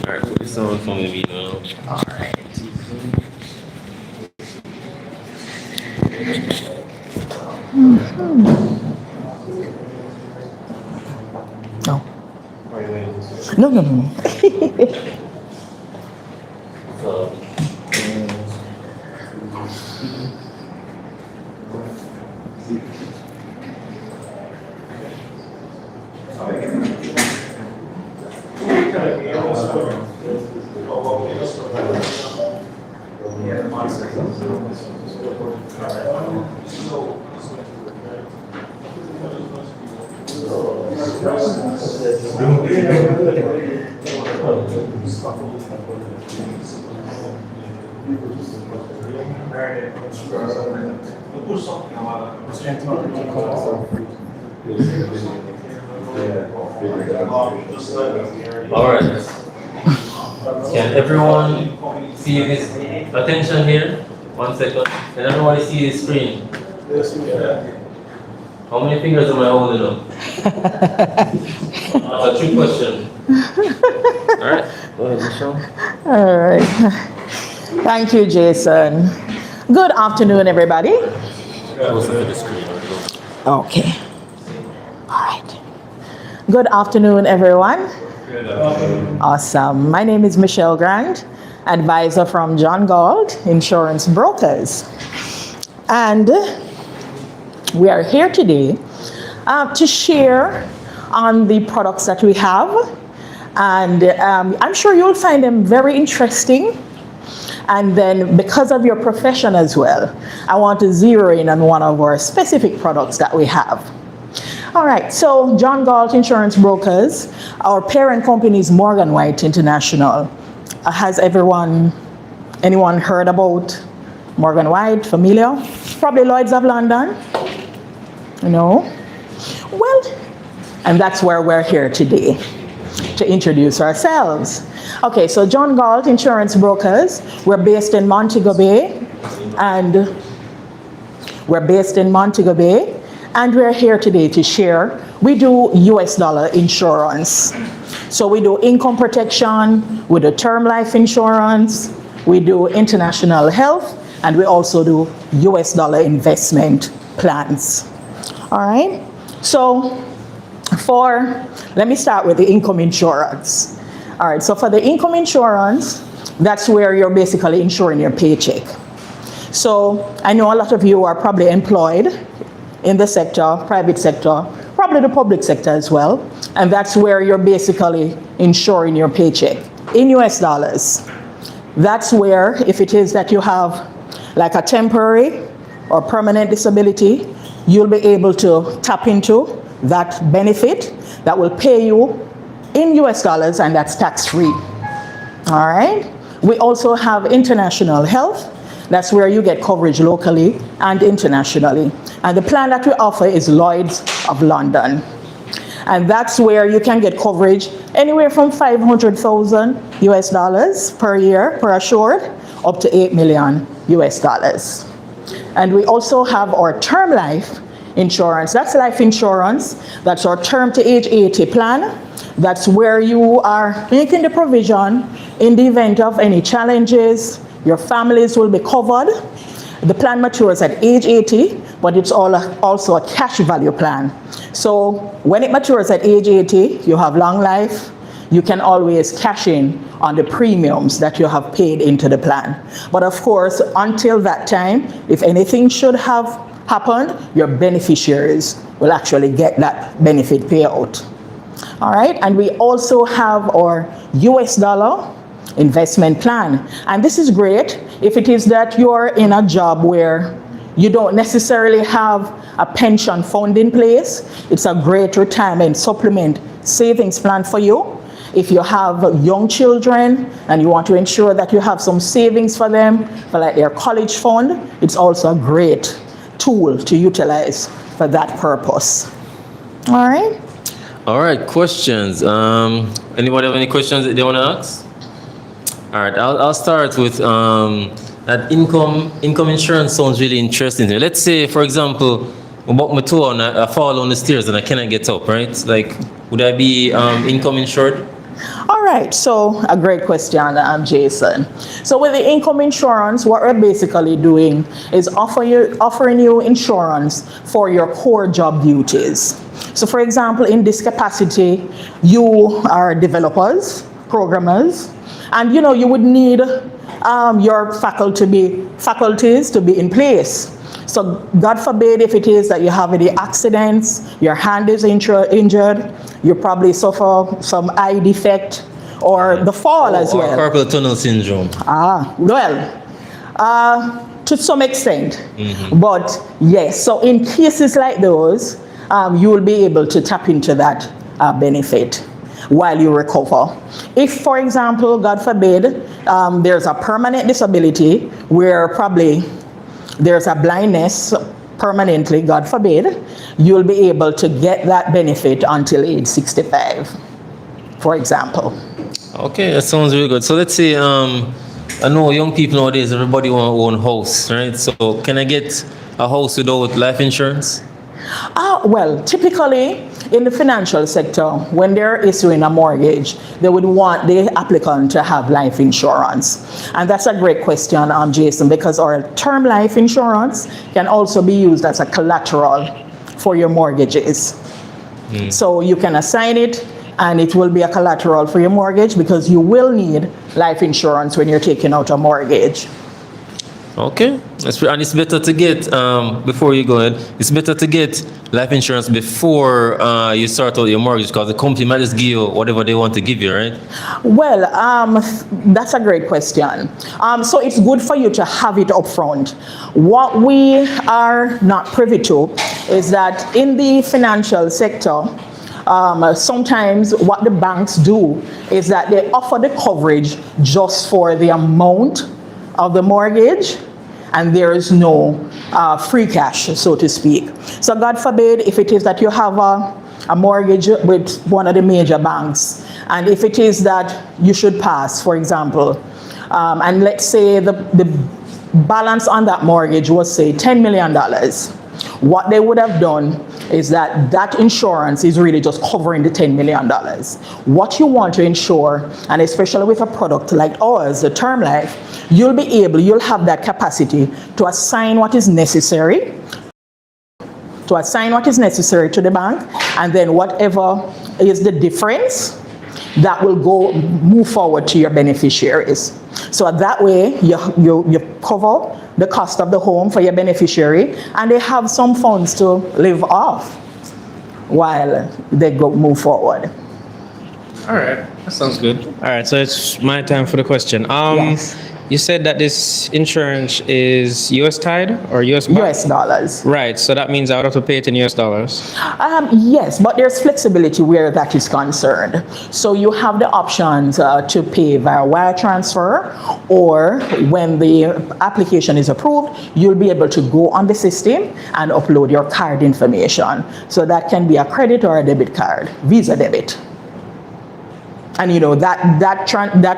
Alright, put this on for me now. Alright. No. No, no, no. Alright. Can everyone see this? Attention here. 1 second. Can everybody see the screen? How many fingers am I holding up? A trick question. Alright. Go ahead, Michelle. All right. Thank you, Jason. Good afternoon, everybody. Closer to the screen. Okay. All right. Good afternoon, everyone. Awesome. My name is Michelle Grant, advisor from John Galt Insurance Brokers. And we are here today to share on the products that we have. And I'm sure you'll find them very interesting. And then because of your profession as well, I want to zero in on one of our specific products that we have. All right, so John Galt Insurance Brokers, our parent company is Morgan White International. Has anyone heard about Morgan White? Familiar? Probably Lloyd's of London? No? Well, and that's where we're here today, to introduce ourselves. Okay, so John Galt Insurance Brokers, we're based in Montego Bay, and we're here today to share. We do US dollar insurance. So we do income protection, we do term life insurance, we do international health, and we also do US dollar investment plans. All right, so let me start with the income insurance. All right, so for the income insurance, that's where you're basically insuring your paycheck. So I know a lot of you are probably employed in the sector, private sector, probably the public sector as well, and that's where you're basically insuring your paycheck in US dollars. That's where, if it is that you have like a temporary or permanent disability, you'll be able to tap into that benefit that will pay you in US dollars, and that's tax-free. All right? We also have international health. That's where you get coverage locally and internationally. And the plan that we offer is Lloyd's of London. And that's where you can get coverage anywhere from 500,000 US dollars per year, per assured, up to 8 million US dollars. And we also have our term life insurance. That's life insurance. That's our term to age 80 plan. That's where you are making the provision in the event of any challenges. Your families will be covered. The plan matures at age 80, but it's also a cash value plan. So when it matures at age 80, you have long life. You can always cash in on the premiums that you have paid into the plan. But of course, until that time, if anything should have happened, your beneficiaries will actually get that benefit payout. All right, and we also have our US dollar investment plan. And this is great if it is that you're in a job where you don't necessarily have a pension fund in place. It's a great retirement supplement savings plan for you. If you have young children and you want to ensure that you have some savings for them, for like their college fund, it's also a great tool to utilize for that purpose. All right. All right, questions. Anybody have any questions that they want to ask? All right, I'll start with that income insurance sounds really interesting to me. Let's say, for example, I buck my toe and I fall on the stairs and I cannot get up, right? Like, would I be income insured? All right, so a great question, Jason. So with the income insurance, what we're basically doing is offering you insurance for your core job duties. So for example, in this capacity, you are developers, programmers, and you would need your faculties to be in place. So God forbid if it is that you have any accidents, your hand is injured, you probably suffer some eye defect or the fall as well. Or carpal tunnel syndrome. To some extent. But yes, so in cases like those, you will be able to tap into that benefit while you recover. If, for example, God forbid, there's a permanent disability where probably there's a blindness permanently, God forbid, you'll be able to get that benefit until age 65, for example. Okay, that sounds really good. So let's say, I know young people nowadays, everybody want to own a house, right? So can I get a house without life insurance? Well, typically in the financial sector, when they're issuing a mortgage, they would want the applicant to have life insurance. And that's a great question, Jason, because our term life insurance can also be used as a collateral for your mortgages. So you can assign it and it will be a collateral for your mortgage because you will need life insurance when you're taking out a mortgage. Okay, and it's better to get, before you go ahead, it's better to get life insurance before you start out your mortgage because the company might just give you whatever they want to give you, right? Well, that's a great question. So it's good for you to have it up front. What we are not privy to is that in the financial sector, sometimes what the banks do is that they offer the coverage just for the amount of the mortgage, and there is no free cash, so to speak. So God forbid if it is that you have a mortgage with one of the major banks, and if it is that you should pass, for example, and let's say the balance on that mortgage was, say, $10 million. What they would have done is that insurance is really just covering the $10 million. What you want to ensure, and especially with a product like ours, the term life, you'll have that capacity to assign what is necessary to the bank, and then whatever is the difference, that will move forward to your beneficiaries. So that way you cover the cost of the home for your beneficiary, and they have some funds to live off while they move forward. All right, that sounds good. All right, so it's my time for the question. Yes. You said that this insurance is US tied or US backed? US dollars. Right, so that means I would have to pay it in US dollars. Yes, but there's flexibility where that is concerned. So you have the options to pay via wire transfer, or when the application is approved, you'll be able to go on the system and upload your card information. So that can be a credit or a debit card, Visa debit. And that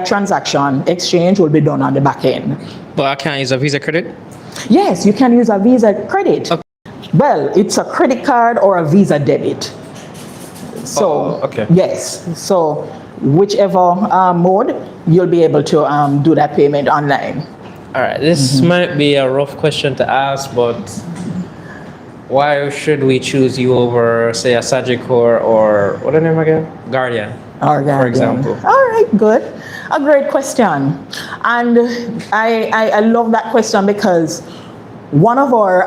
transaction exchange will be done on the back end. But I can't use a Visa credit? Yes, you can use a Visa credit. Okay. Well, it's a credit card or a Visa debit. So, okay. Yes. So whichever mode, you'll be able to do that payment online. All right, this might be a rough question to ask, but why should we choose you over, say, a Sagicor or what the name again? Guardian. For example. All right, good. A great question. And I love that question because one of our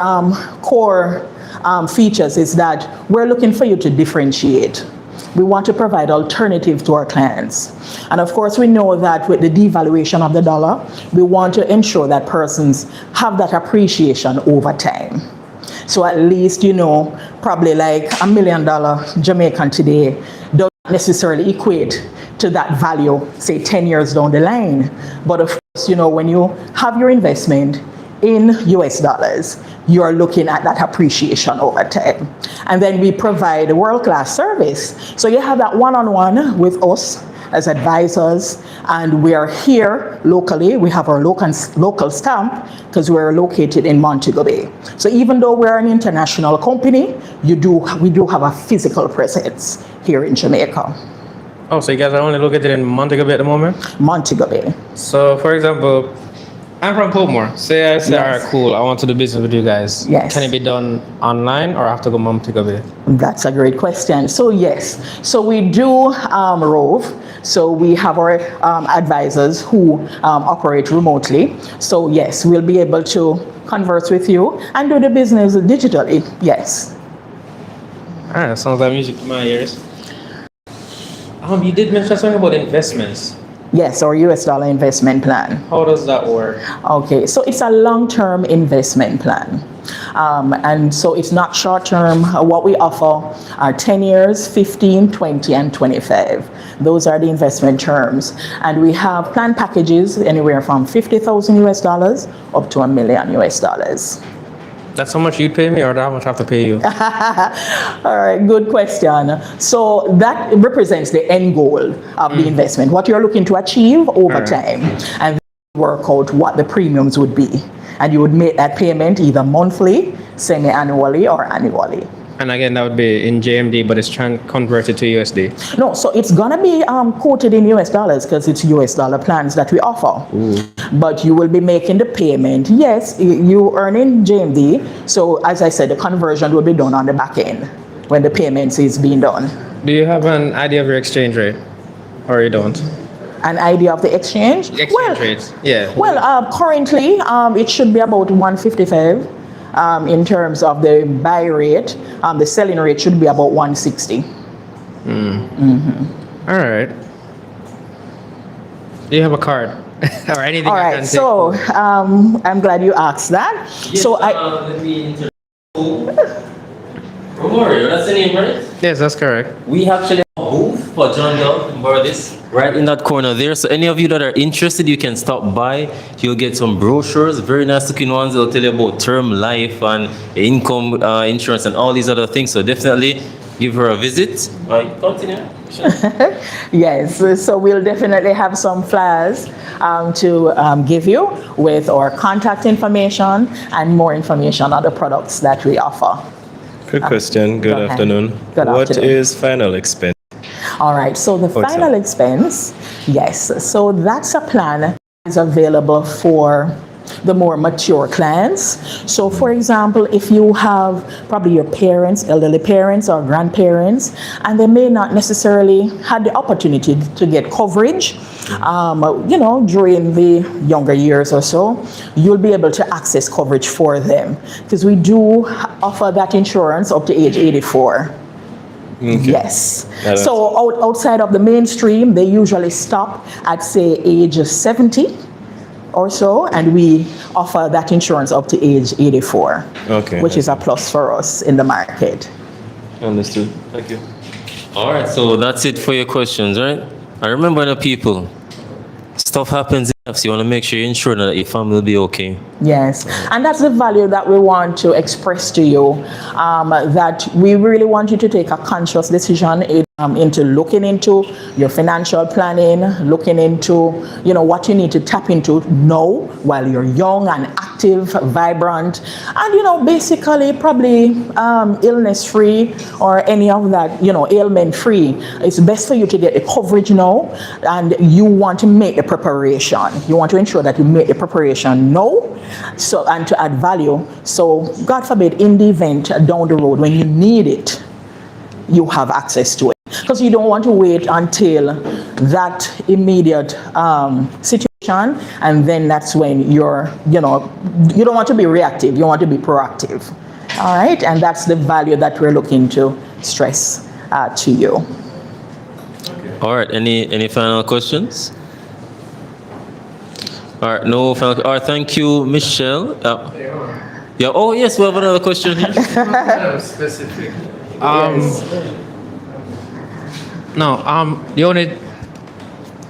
core features is that we're looking for you to differentiate. We want to provide alternative to our clients. And of course, we know that with the devaluation of the dollar, we want to ensure that persons have that appreciation over time. So at least, probably like $1 million Jamaican today doesn't necessarily equate to that value, say 10 years down the line. But of course, when you have your investment in US dollars, you're looking at that appreciation over time. And then we provide a world-class service. So you have that one-on-one with us as advisors, and we are here locally. We have our local stamp because we're located in Montego Bay. So even though we're an international company, we do have a physical presence here in Jamaica. Oh, so you guys are only located in Montego Bay at the moment? Montego Bay. So, for example, I'm from Portmore. Say I say, Yes. all right, cool, I want to do business with you guys. Yes. Can it be done online or I have to go Montego Bay? That's a great question. So yes, so we do rove. So we have our advisors who operate remotely. So yes, we'll be able to converse with you and do the business digitally. Yes. All right, sounds like music to my ears. You did mention something about investments. Yes, our US dollar investment plan. How does that work? Okay, so it's a long-term investment plan. And so it's not short-term. What we offer are 10 years, 15, 20, and 25. Those are the investment terms. And we have plan packages anywhere from 50,000 US dollars up to $1 million US dollars. That's how much you'd pay me or how much I have to pay you? All right, good question. So that represents the end goal of the investment, what you're looking to achieve over time, and work out what the premiums would be. And you would make that payment either monthly, semi-annually, or annually. And again, that would be in JMD, but it's converted to USD. No, so it's gonna be quoted in US dollars because it's US dollar plans that we offer. But you will be making the payment. Yes, you earn in JMD. So as I said, the conversion will be done on the back end when the payments is being done. Do you have an idea of your exchange rate? Or you don't? An idea of the exchange? Exchange rates, yeah. Well, currently it should be about 155 in terms of the buy rate. The selling rate should be about 160. All right. Do you have a card or anything? All I right, can so I'm glad you asked that. Yes, So let me Romario, that's the name, right? Yes, that's correct. We actually have a booth for John Doe, remember this? Right in that corner there. So any of you that are interested, you can stop by. You'll get some brochures, very nice looking ones. They'll tell you about term life and income insurance and all these other things. So definitely give her a visit. Continue. yes, so we'll definitely have some flyers to give you with our contact information and more information on the products that we offer. Quick question. Good go ahead. afternoon. Good What afternoon. is final expense? All right, so the What's final that? expense, yes, so that's a plan that is available for the more mature clients. So for example, if you have probably your parents, elderly parents or grandparents, and they may not necessarily have the opportunity to get coverage, during the younger years or so, you'll be able to access coverage for them because we do offer that insurance up to age 84. Okay. Yes. Yeah, So outside of the mainstream, they usually stop at say age 70 or so, and we offer that insurance up to age 84, Okay. which is a plus for us in the market. Understood. Thank you. All right, so that's it for your questions, right? I remember the people. Stuff happens, so you want to make sure you're ensured that your family will be okay. Yes, and that's the value that we want to express to you, that we really want you to take a conscious decision into looking into your financial planning, looking into, what you need to tap into now while you're young and active, vibrant, and, basically probably illness-free or any of that, ailment-free. It's best for you to get the coverage now, and you want to make the preparation. You want to ensure that you make the preparation now, and to add value. So, God forbid, in the event down the road when you need it, you have access to it. Because you don't want to wait until that immediate situation, and then that's when you don't want to be reactive, you want to be proactive. All right, and that's the value that we're looking to stress to you. All right, any final questions? All right, no final. All right, thank you, Michelle. Yeah. Oh yes, we have another question here. Specific. No, the only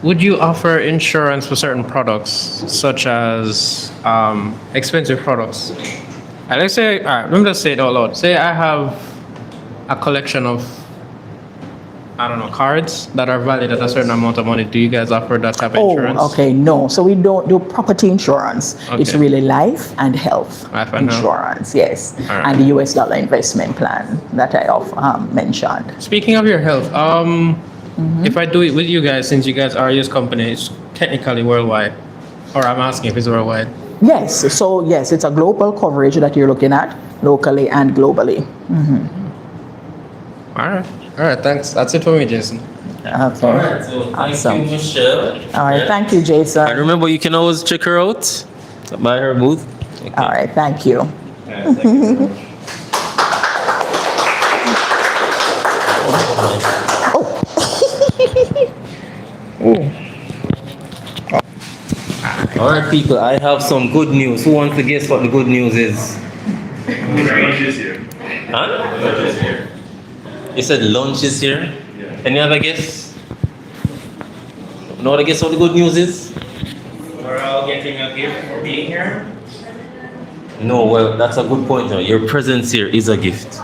would you offer insurance for certain products, such as expensive products? And let's say, all right, let me just say it out loud. Say I have a collection of, I don't know, cards that are valued at a certain amount of money. Do you guys offer that type of insurance? Oh, okay, no. So we don't do property insurance. It's Okay. really life and health Life and health. insurance, yes. All right. And the US dollar investment plan that I mentioned. Speaking of your health, if I do it with you guys, since you guys are a US company, it's technically worldwide. Or I'm asking if it's worldwide. Yes, so yes, it's a global coverage that you're looking at, locally and globally. All right, thanks. That's it for me, Jason. Okay. All right, so thank Awesome. you, Michelle. All right, Yeah. thank you, Jason. And remember, you can always check her out by her booth. Okay. All right, thank you. All right, thank you. All right, people, I have some good news. Who wants to guess what the good news is? Lunch is here. Huh? Lunch is here. You said lunch is here? Yeah. Any other guess? No other guess what the good news is? We're all getting a gift for being here. No, well, that's a good point. Now. Your presence here is a gift.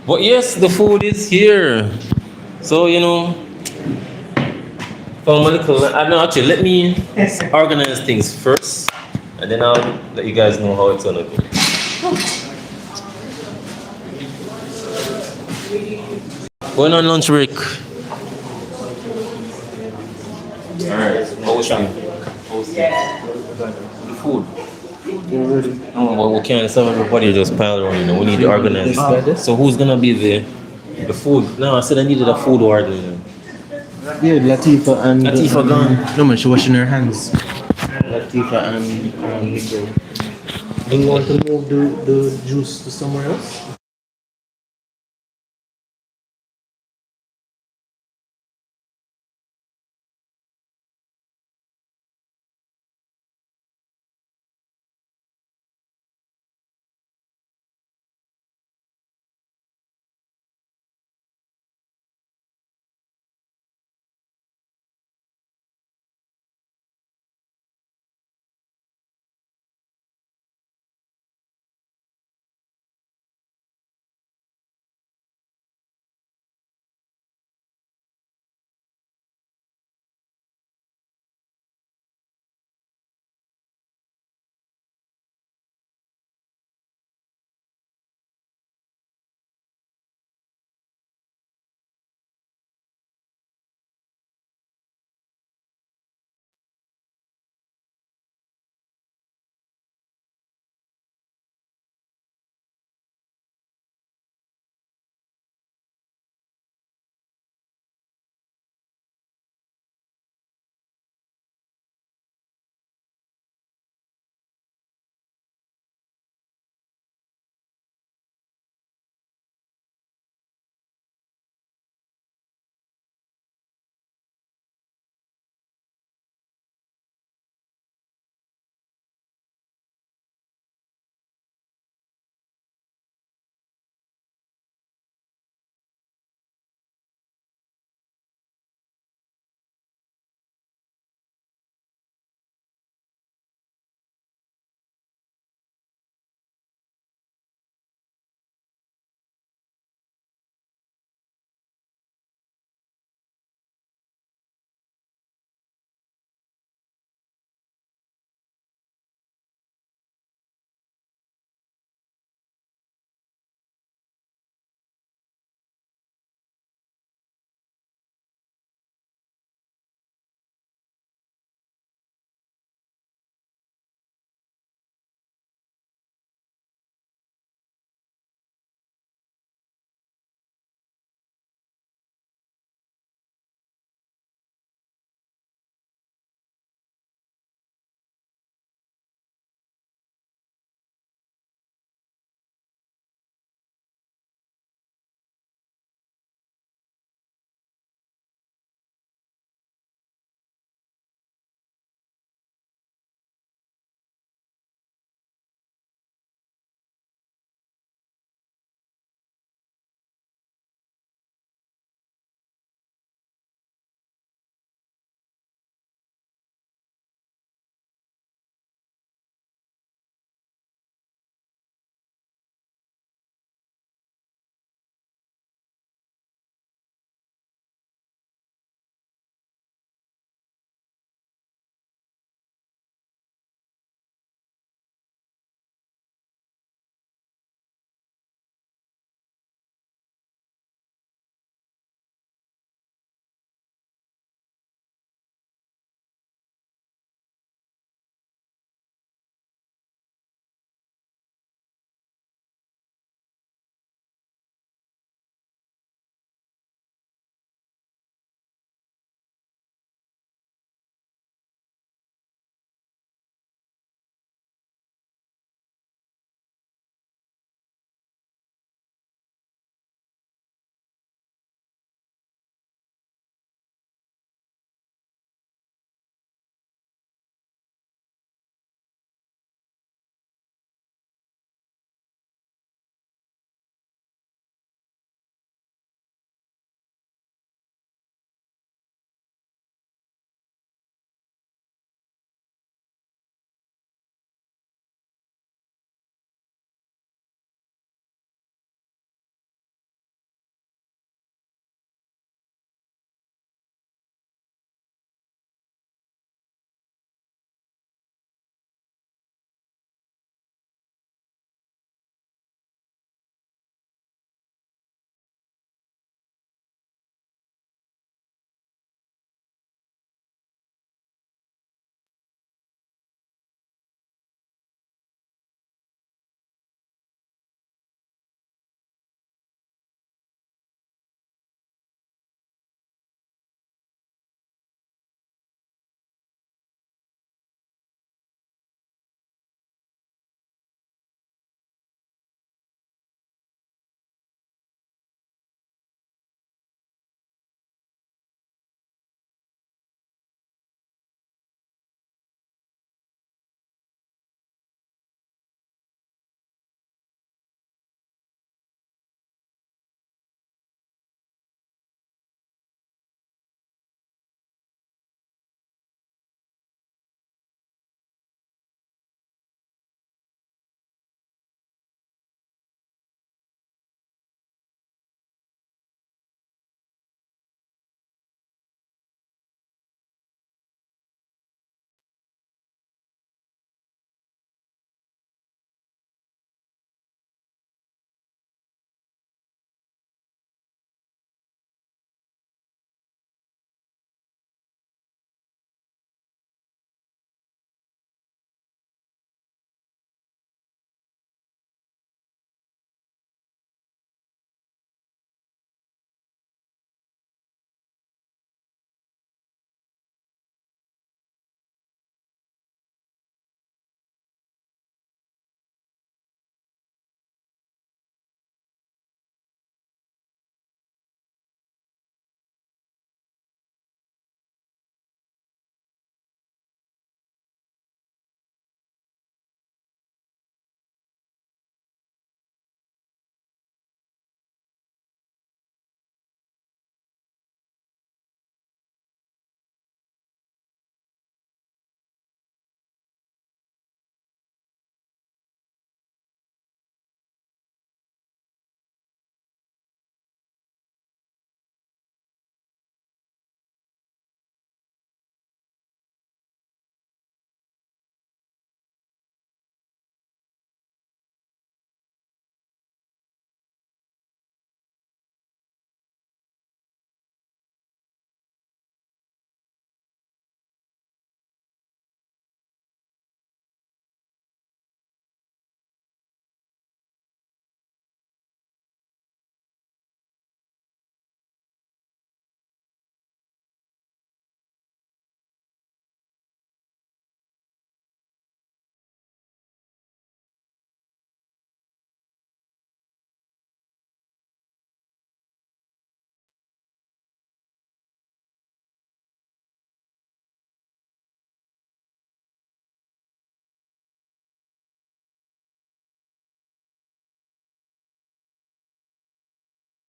But yes, the food is here. So, you know, from a little, no, actually, let me organize things first, and then I'll let you guys know how it's gonna go. Going on lunch break. Alright, how was the food? No, well, we can't have everybody just pile around, you know. We need to organize. So who's gonna be the food? No, I said I needed a food warden. Yeah, Latifa and Latifa gone. No man, she washing her hands. Latifa and Nico. Do you want to move the juice to somewhere else?